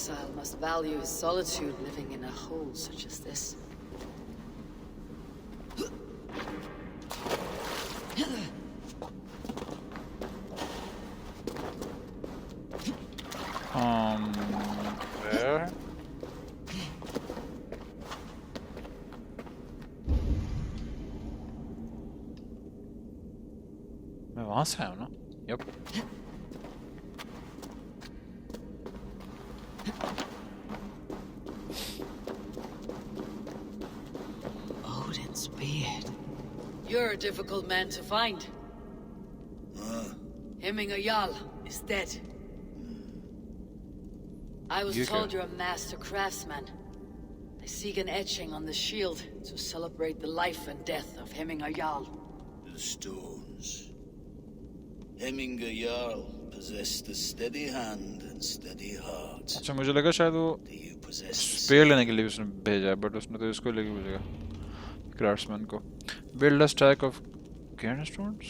exile must value his solitude living in a hole such as this. Where? मैं वहां से आया हूँ ना? Yep. Odin's beard. You're a difficult man to find. Hemminger Jarl is dead. I was told you're a master craftsman. I seek an etching on the shield to celebrate the life and death of Hemminger Jarl. The stones. Hemminger Jarl possessed a steady hand and steady heart. अच्छा मुझे लगा शायद वो spare लेने के लिए उसने भेजा है, बट उसने तो इसको लेके भेजा क्राफ्ट्समैन को. Build a stack of cairn stones.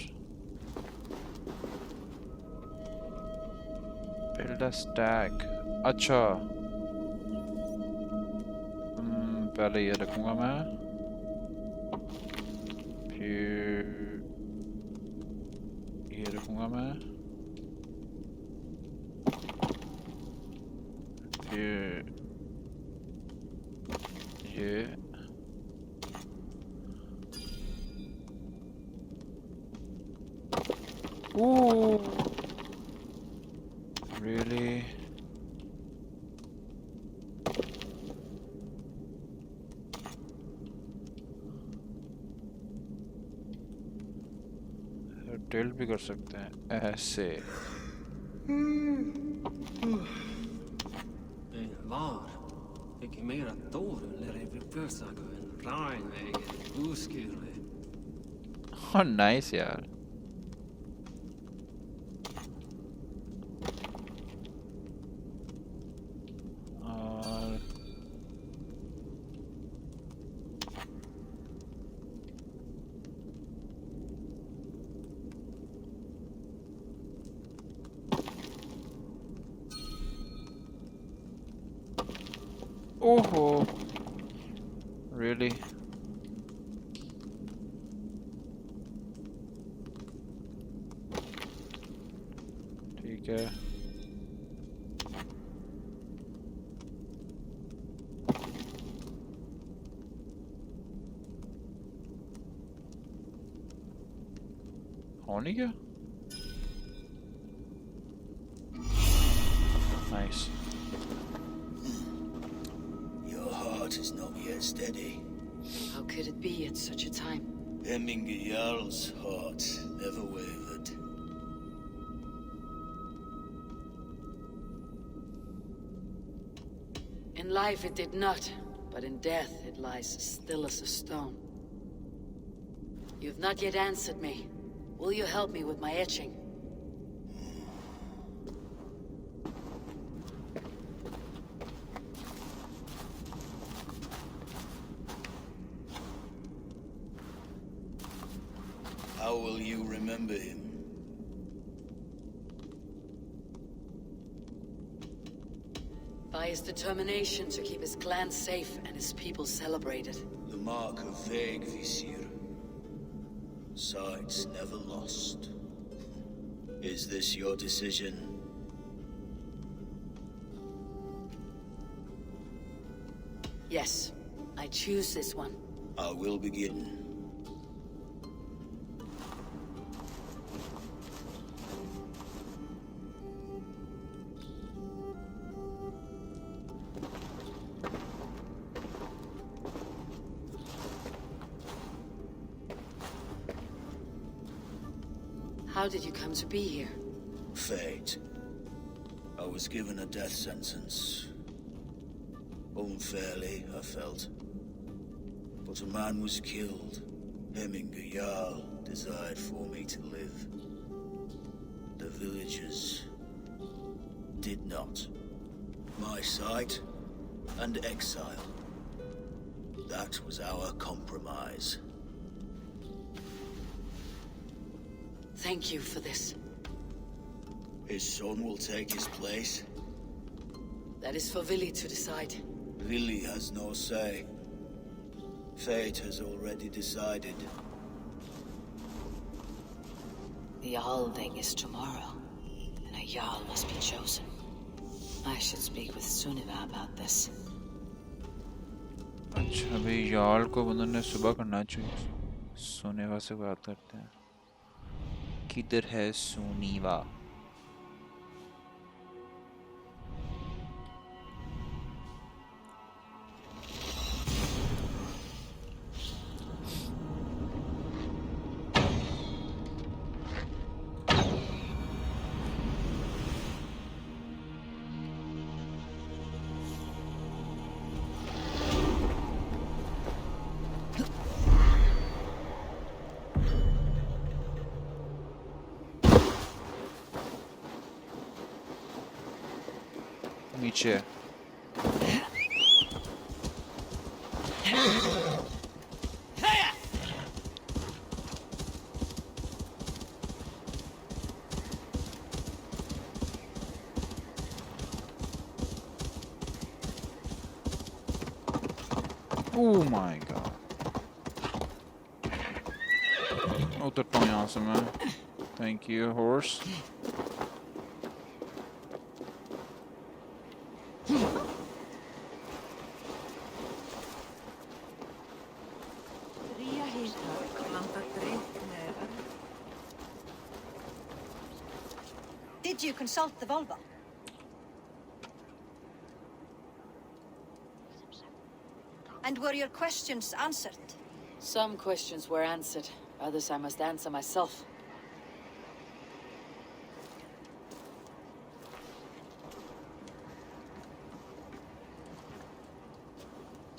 Build a stack. अच्छा पहले ये रखूंगा मैं, फिर ये रखूंगा मैं, फिर ये ooh, really? टिल्ट भी कर सकते हैं ऐसे. Var fick mera dåren i Börsagön, Rheinvägen, Oskurre. Oh nice यार. Oh, really? ठीक है. होने क्या? Nice. Is not yet steady. How could it be at such a time? Hemminger Jarl's heart never wavered. In life it did not, but in death it lies still as a stone. You've not yet answered me. Will you help me with my etching? How will you remember him? By his determination to keep his clan safe and his people celebrated. The mark of vague Visir. Sights never lost. Is this your decision? Yes, I choose this one. I will begin. How did you come to be here? Fate. I was given a death sentence. Unfairly, I felt. But a man was killed. Hemminger Jarl desired for me to live. The villagers did not. My sight and exile. That was our compromise. Thank you for this. His son will take his place. That is for Vili to decide. Vili has no say. Fate has already decided. The Alding is tomorrow, and a Jarl must be chosen. I should speak with Sunniva about this. अच्छा भाई यार्ल को बंदर ने सुबह करना चाहिए. सुनीवा से बात करते हैं. किधर है सुनीवा? नीचे. Oh my god. उतरता हूँ यहाँ से मैं. Thank you, horse. Did you consult the Volva? And were your questions answered? Some questions were answered. Others I must answer myself.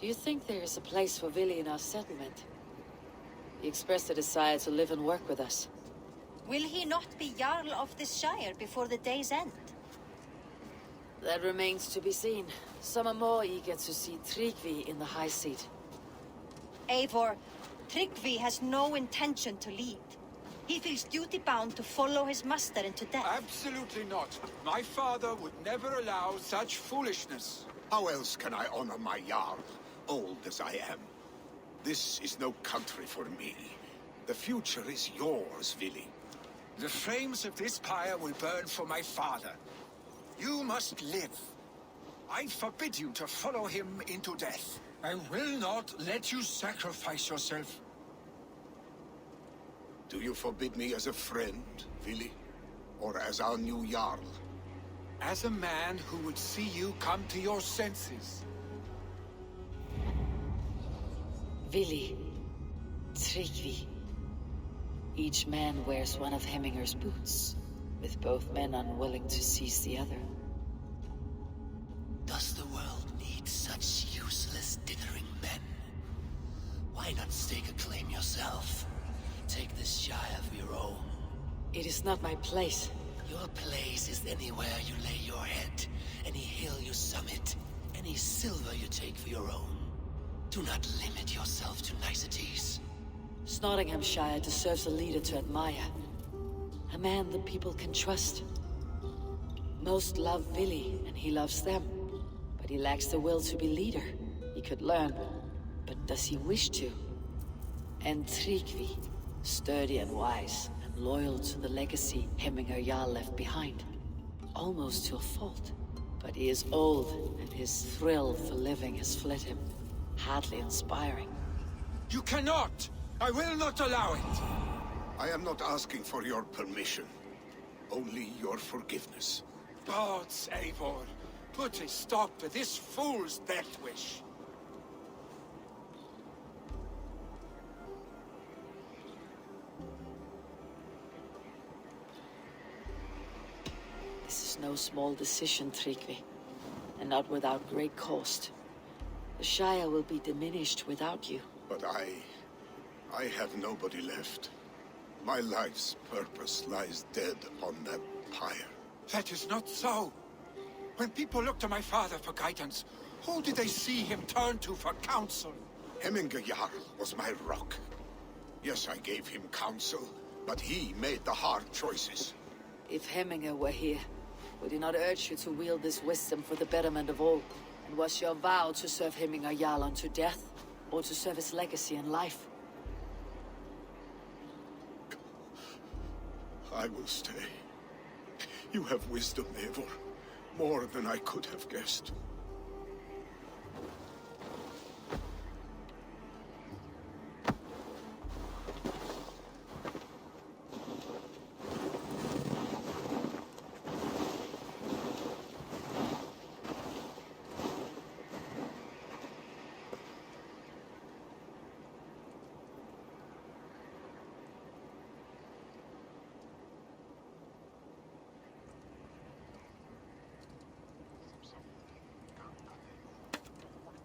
Do you think there is a place for Vili in our settlement? He expressed a desire to live and work with us. Will he not be Jarl of this Shire before the day's end? That remains to be seen. Some are more eager to see Tryggvi in the high seat. Eivor, Tryggvi has no intention to lead. He feels duty-bound to follow his master into death. Absolutely not. My father would never allow such foolishness. How else can I honor my Jarl, old as I am? This is no country for me. The future is yours, Vili. The flames of this pyre will burn for my father. You must live. I forbid you to follow him into death. I will not let you sacrifice yourself. Do you forbid me as a friend, Vili? Or as our new Jarl? As a man who would see you come to your senses. Vili, Tryggvi. Each man wears one of Hemminger's boots, with both men unwilling to seize the other. Does the world need such useless dithering men? Why not stake a claim yourself? Take this Shire of your own. It is not my place. Your place is anywhere you lay your head, any hill you summit, any silver you take for your own. Do not limit yourself to niceties. Nottinghamshire deserves a leader to admire. A man the people can trust. Most love Vili, and he loves them. But he lacks the will to be leader. He could learn, but does he wish to? And Tryggvi, sturdy and wise, and loyal to the legacy Hemminger Jarl left behind. Almost to a fault. But he is old, and his thrill for living has fled him. Hardly inspiring. You cannot! I will not allow it! I am not asking for your permission. Only your forgiveness. Gods, Eivor, put a stop to this fool's death wish. This is no small decision, Tryggvi. And not without great cost. The Shire will be diminished without you. But I have nobody left. My life's purpose lies dead on that pyre. That is not so. When people look to my father for guidance, who did they see him turn to for counsel? Hemminger Jarl was my rock. Yes, I gave him counsel, but he made the hard choices. If Hemminger were here, Would he not urge you to wield this wisdom for the betterment of all? And was your vow to serve Hemminger Jarl unto death, or to serve his legacy in life? I will stay. You have wisdom, Eivor. More than I could have guessed.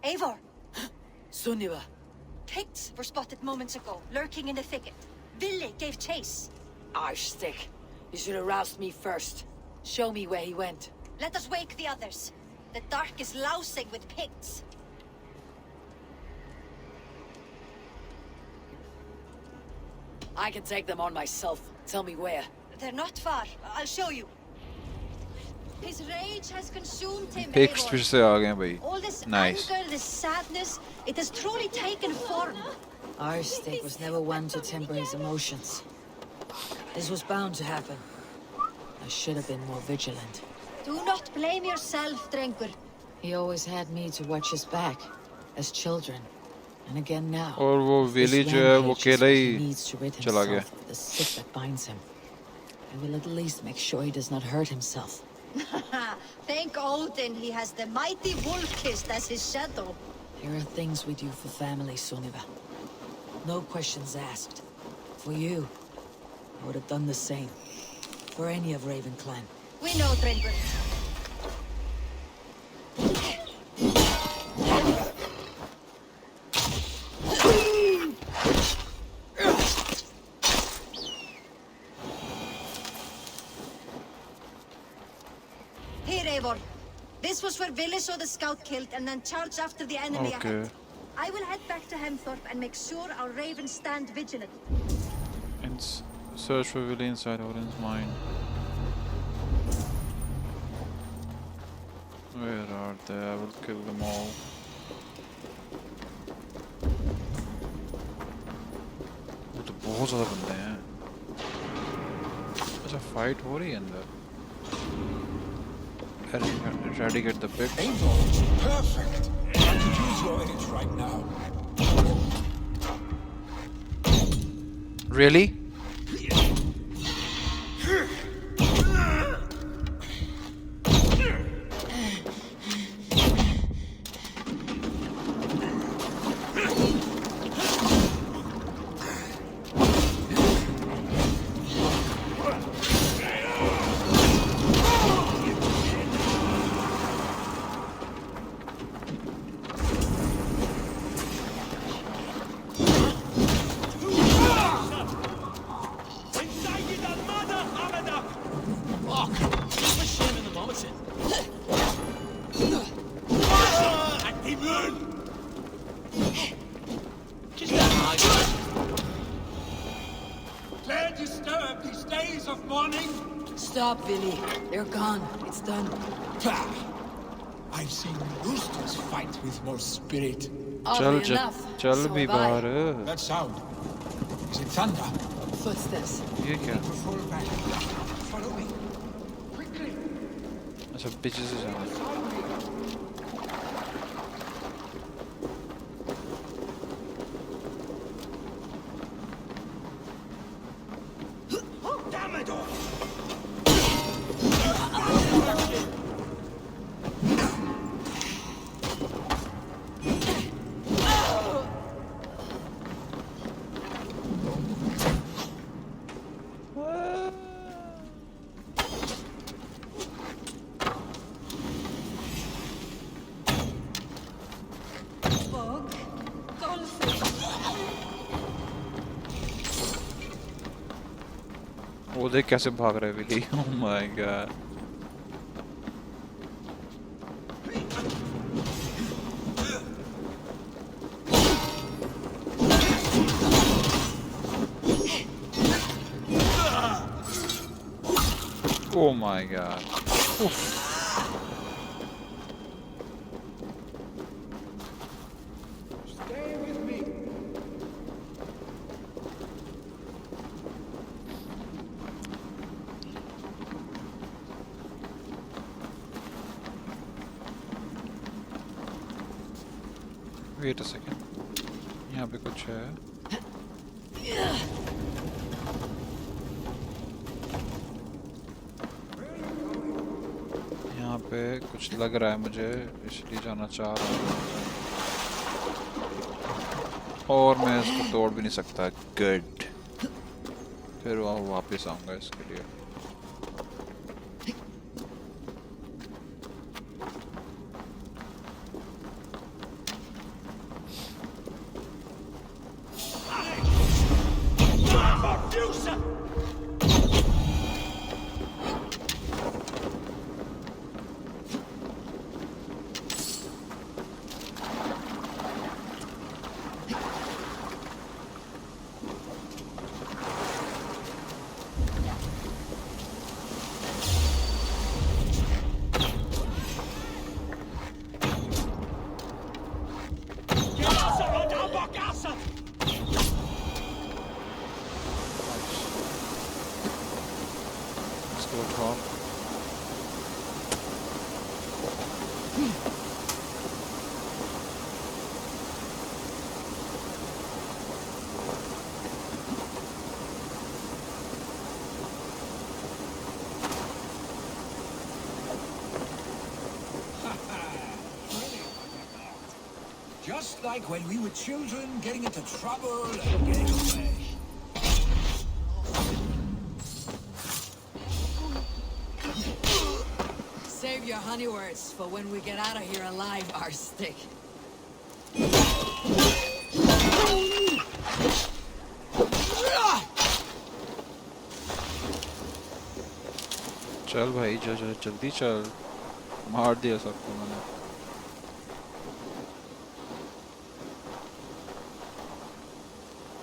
Eivor! Sunniva! Picts were spotted moments ago, lurking in the thicket. Ville gave chase. Arshstick! You should have roused me first. Show me where he went. Let us wake the others. The dark is lousing with Picts. I can take them on myself. Tell me where. They're not far. I'll show you. His rage has consumed him, Picts Eivor. फिर से आ गए भाई. All this Nice. anger, this sadness, it has truly taken form. Arshstick was never one to temper his emotions. This was bound to happen. I should have been more vigilant. Do not blame yourself, Drengur. He always had me to watch his back, as children. And again now. और वो Willie जो है वो अकेला ही चला गया. The stick that binds him. I will at least make sure he does not hurt himself. Thank Odin he has the mighty wolf-kissed as his shadow. There are things we do for family, Sunniva. No questions asked. For you, I would have done the same. For any of Raven clan. We know, Drengur. Here, Eivor. This was where Ville saw the scout killed and then charged after the enemy ahead. I will head back to Hemthorpe and make sure our ravens stand vigilant. And search for Willy inside Odin's mind. Where are they? I will kill them all. वो तो बहुत ज़्यादा बंदे हैं. अच्छा fight हो रही है अंदर. Eradicate the pigs. Perfect. I could use your aid right now. Really? Claire disturbed these days of mourning? Stop, Billy. They're gone. It's done. Pah! I've seen roosters fight with more spirit. Oddly enough, चल so भी have I. बाहर. That sound. Is it thunder? Footsteps. ये क्या? Fall back. Follow me. Quickly. अच्छा पीछे से जाना. वो देख कैसे भाग रहे हैं Willie. Oh my god. Oh my god. Stay with me. Wait a second. यहाँ पे कुछ है. यहाँ पे कुछ लग रहा है मुझे, इसलिए जाना चाह रहा हूँ. और मैं इसको तोड़ भी नहीं सकता. गुड. फिर वापस आऊँगा इसके लिए. Just like when we were children, getting into trouble and getting away. Save your honey words for when we get out of here alive, our stick. चल भाई, जल्दी चल. मार दिया सबको मैंने.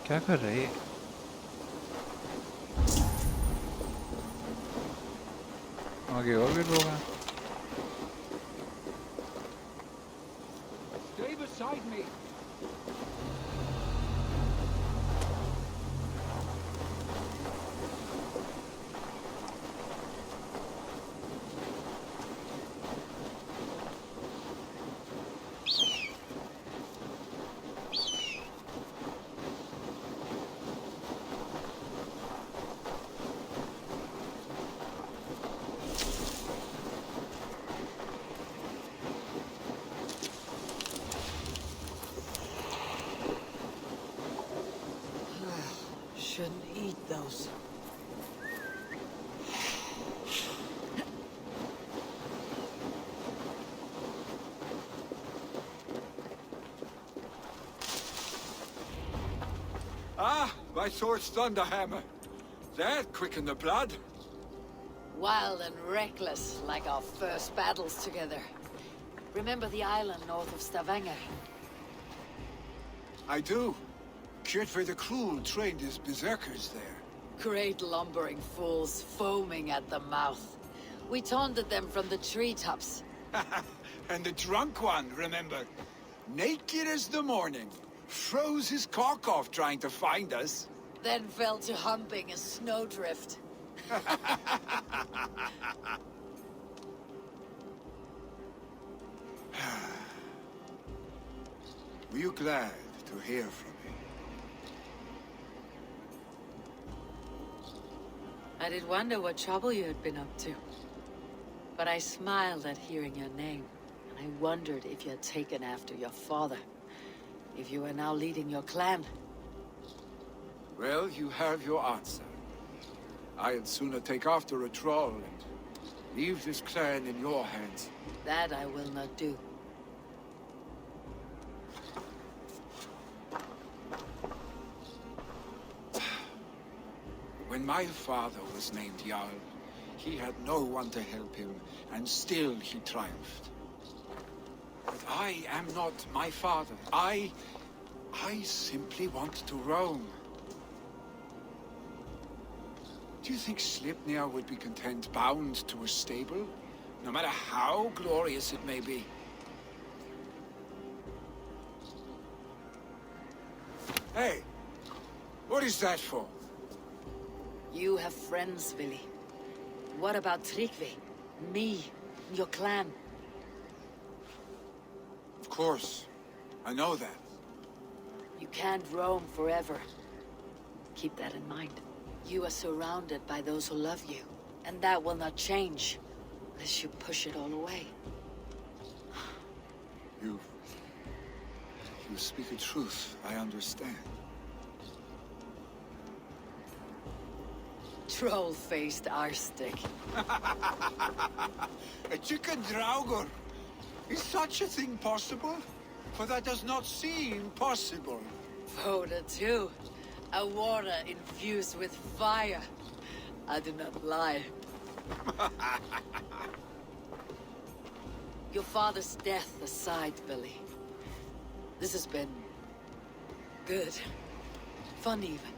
क्या कर रहे हैं? आगे और भी लोग हैं. Stay beside me. Shouldn't eat those. Ah, my sword's thunderhammer. That quickened the blood. Wild and reckless, like our first battles together. Remember the island north of Stavanger? I do. Kjotve the Cruel trained his berserkers there. Great lumbering fools, foaming at the mouth. We taunted them from the treetops. And the drunk one, remember? Naked as the morning. Froze his cock off trying to find us. Then fell to humping a snowdrift. Were you glad to hear from me? I did wonder what trouble you had been up to. But I smiled at hearing your name, and I wondered if you had taken after your father. If you were now leading your clan. Well, you have your answer. I'd sooner take after a troll and leave this clan in your hands. That I will not do. When my father was named Jarl, he had no one to help him, and still he triumphed. But I am not my father. I simply want to roam. Do you think Sleipnir would be content bound to a stable? no matter how glorious it may be. Hey, what is that for? You have friends, Vili. What about Tryggvi? Me? Your clan? Of course. I know that. You can't roam forever. Keep that in mind. You are surrounded by those who love you. And that will not change, unless you push it all away. You speak the truth. I understand. Troll-faced arstick. A chicken draugur. Is such a thing possible? For that does not seem possible. Voda too. A water infused with fire. I do not lie. Your father's death aside, Billy. This has been... good. Fun even.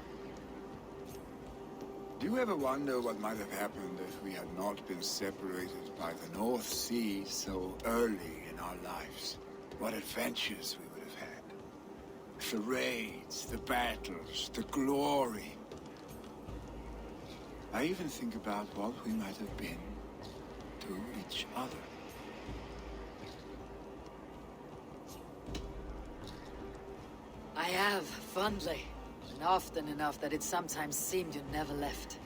Do you ever wonder what might have happened if we had not been separated by the North Sea so early in our lives? What adventures we would have had. The raids, the battles, the glory. I even think about what we might have been to each other. I have, fondly. And often enough that it sometimes seemed you never left.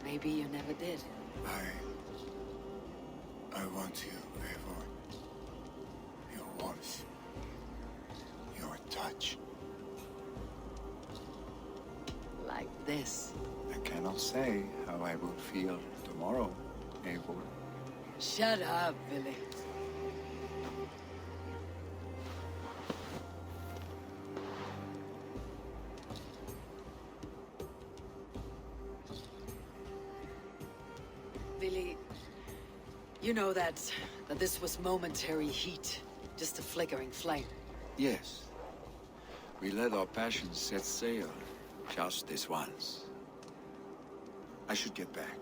Maybe you never did. I want you, Eivor. Your warmth. Your touch. Like this. I cannot say how I will feel tomorrow, Eivor. Shut up, Billy. Billy, you know that this was momentary heat, just a flickering flame. Yes. We let our passions set sail, just this once. I should get back.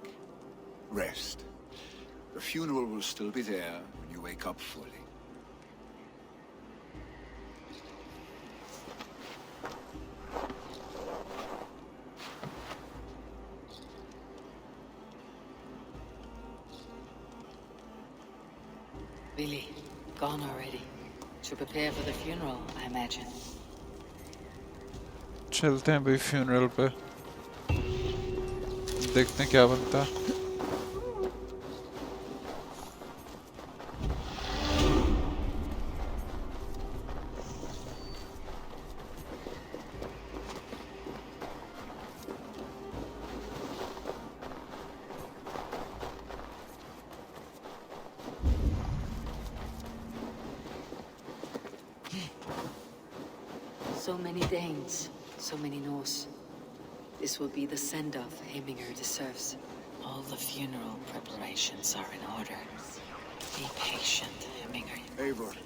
Rest. The funeral will still be there when you wake up fully. Billy, gone already. To prepare for the funeral, I imagine. चलते हैं भाई funeral पे. देखते हैं क्या बनता है. So many Danes, so many Norse. This will be the send-off Heminger deserves. All the funeral preparations are in order. Be patient, Heminger. Eivor,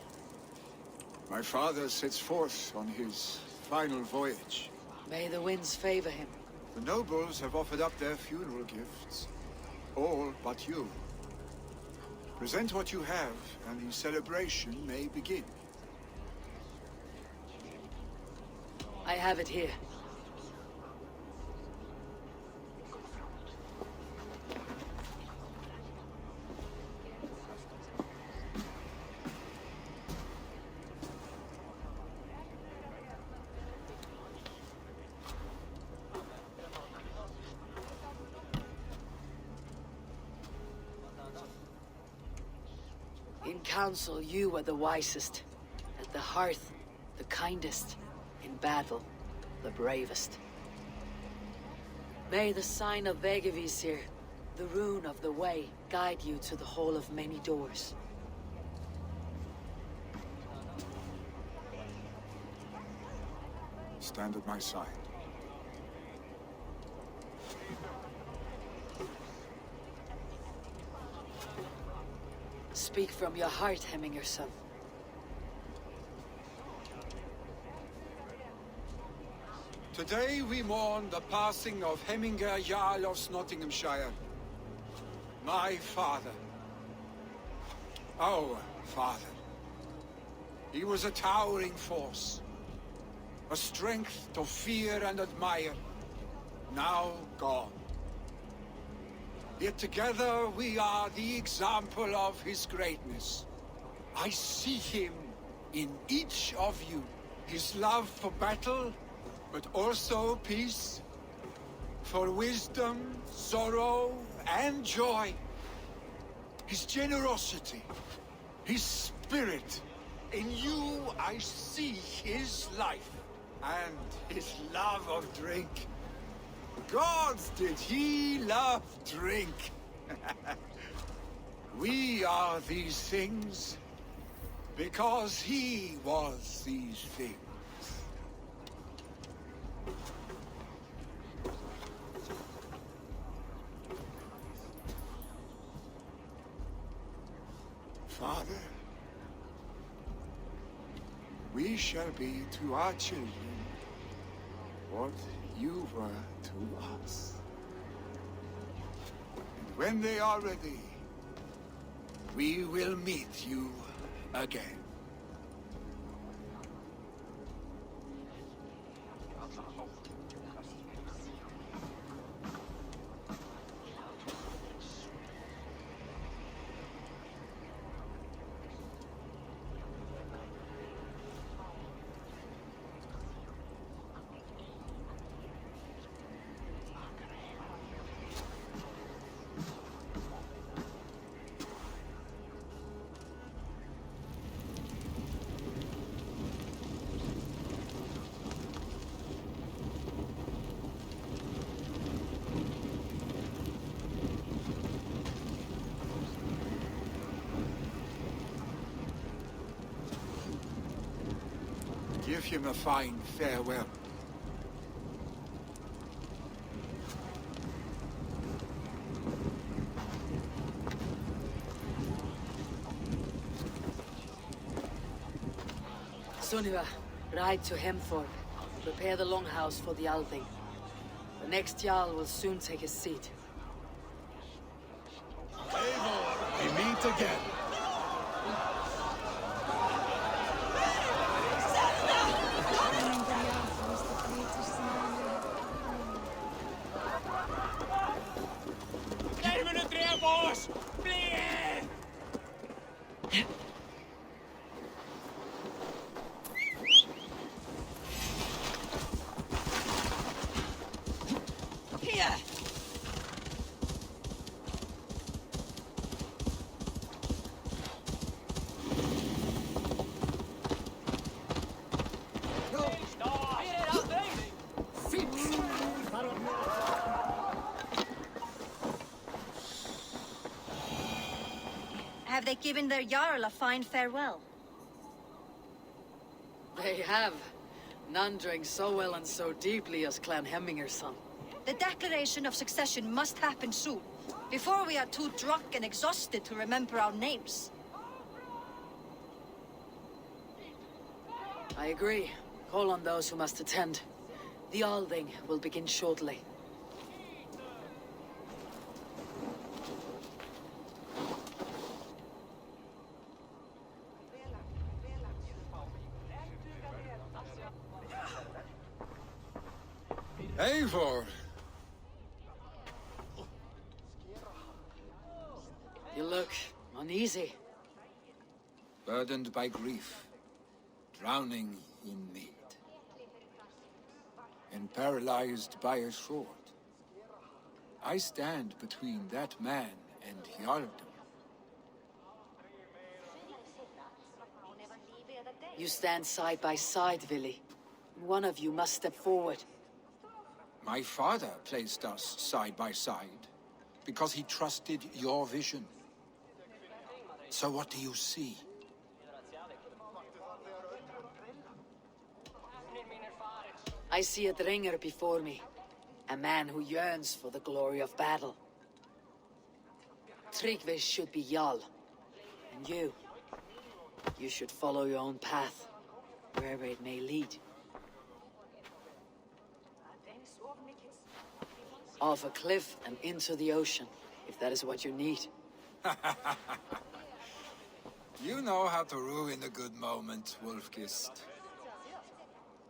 my father sets forth on his final voyage. May the winds favor him. The nobles have offered up their funeral gifts. All but you. Present what you have, and the celebration may begin. I have it here. In council, you are the wisest. At the hearth, the kindest. In battle, the bravest. May the sign of Vegavisir, the rune of the way, guide you to the hall of many doors. Stand at my side. Speak from your heart, Heminger son. Today we mourn the passing of Heminger Jarl of Nottinghamshire. My father. Our father. He was a towering force. A strength to fear and admire. Now gone. Yet together we are the example of his greatness. I see him in each of you. His love for battle, but also peace. For wisdom, sorrow, and joy. His generosity, his spirit. In you I see his life, and his love of drink. Gods, did he love drink! We are these things because he was these things. Father, we shall be to our children what you were to us. And when they are ready, we will meet you again. Give him a fine farewell. Sunniva, ride to Hemthorpe. Prepare the longhouse for the Althing. The next Jarl will soon take his seat. Eivor, we meet again. Have they given their Jarl a fine farewell? They have. None drank so well and so deeply as Clan Hemminger's son. The declaration of succession must happen soon, before we are too drunk and exhausted to remember our names. I agree. Call on those who must attend. The Althing will begin shortly. Eivor! You look uneasy. Burdened by grief, drowning in need, and paralyzed by a sword. I stand between that man and Jarldom. You stand side by side, Vili. One of you must step forward. My father placed us side by side because he trusted your vision. So what do you see? I see a Dringer before me. A man who yearns for the glory of battle. Tryggvi should be Jarl. And you should follow your own path, wherever it may lead. Off a cliff and into the ocean, if that is what you need. You know how to ruin a good moment, Wolfkist.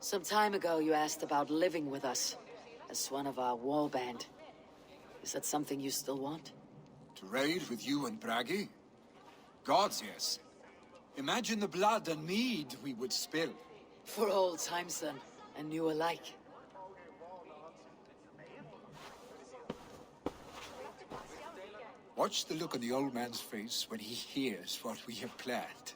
Some time ago, you asked about living with us as one of our war band. Is that something you still want? To raid with you and Bragi? Gods, yes. Imagine the blood and mead we would spill. For old times then, and new alike. Watch the look on the old man's face when he hears what we have planned.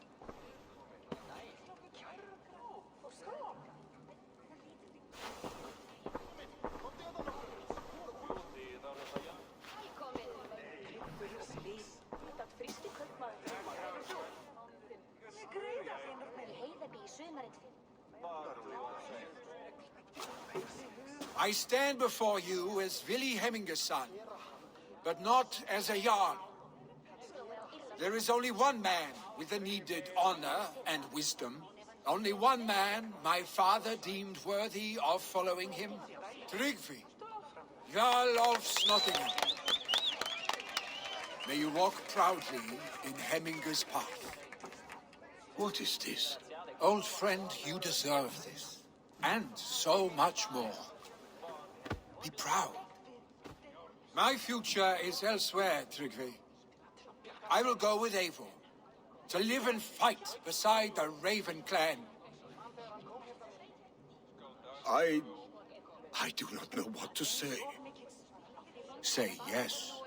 I stand before you as Vili Hemminger's son, but not as a Jarl. There is only one man with the needed honor and wisdom. Only one man my father deemed worthy of following him. Tryggvi, Jarl of Snottingham. May you walk proudly in Hemminger's path. What is this? Old friend, you deserve this. And so much more. Be proud. My future is elsewhere, Tryggvi. I will go with Eivor, to live and fight beside the Raven clan. I do not know what to say. Say yes.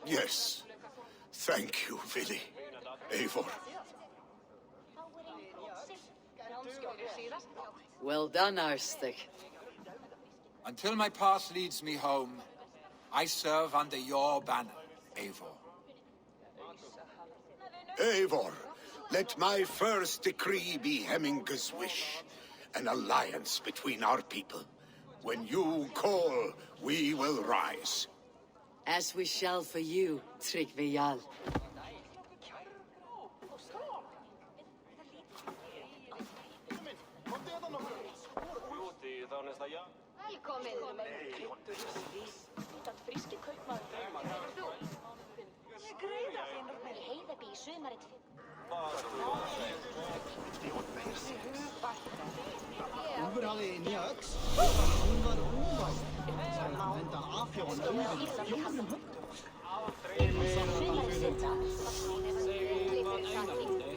Yes. Thank you, Vili. Eivor. Well done, Arstig. Until my path leads me home, I serve under your banner, Eivor. Eivor, let my first decree be Hemminger's wish. An alliance between our people. When you call, we will rise. As we shall for you, Tryggvi Jarl.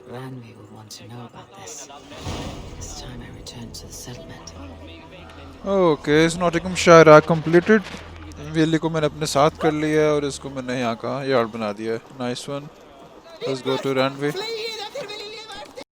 Ranvi will want to know about this. This time I return to the settlement. Okay, इस Nottinghamshire arc completed. Willie को मैंने अपने साथ कर लिया और इसको मैंने यहाँ का यार्ड बना दिया. Nice one. Let's go to Ranvi.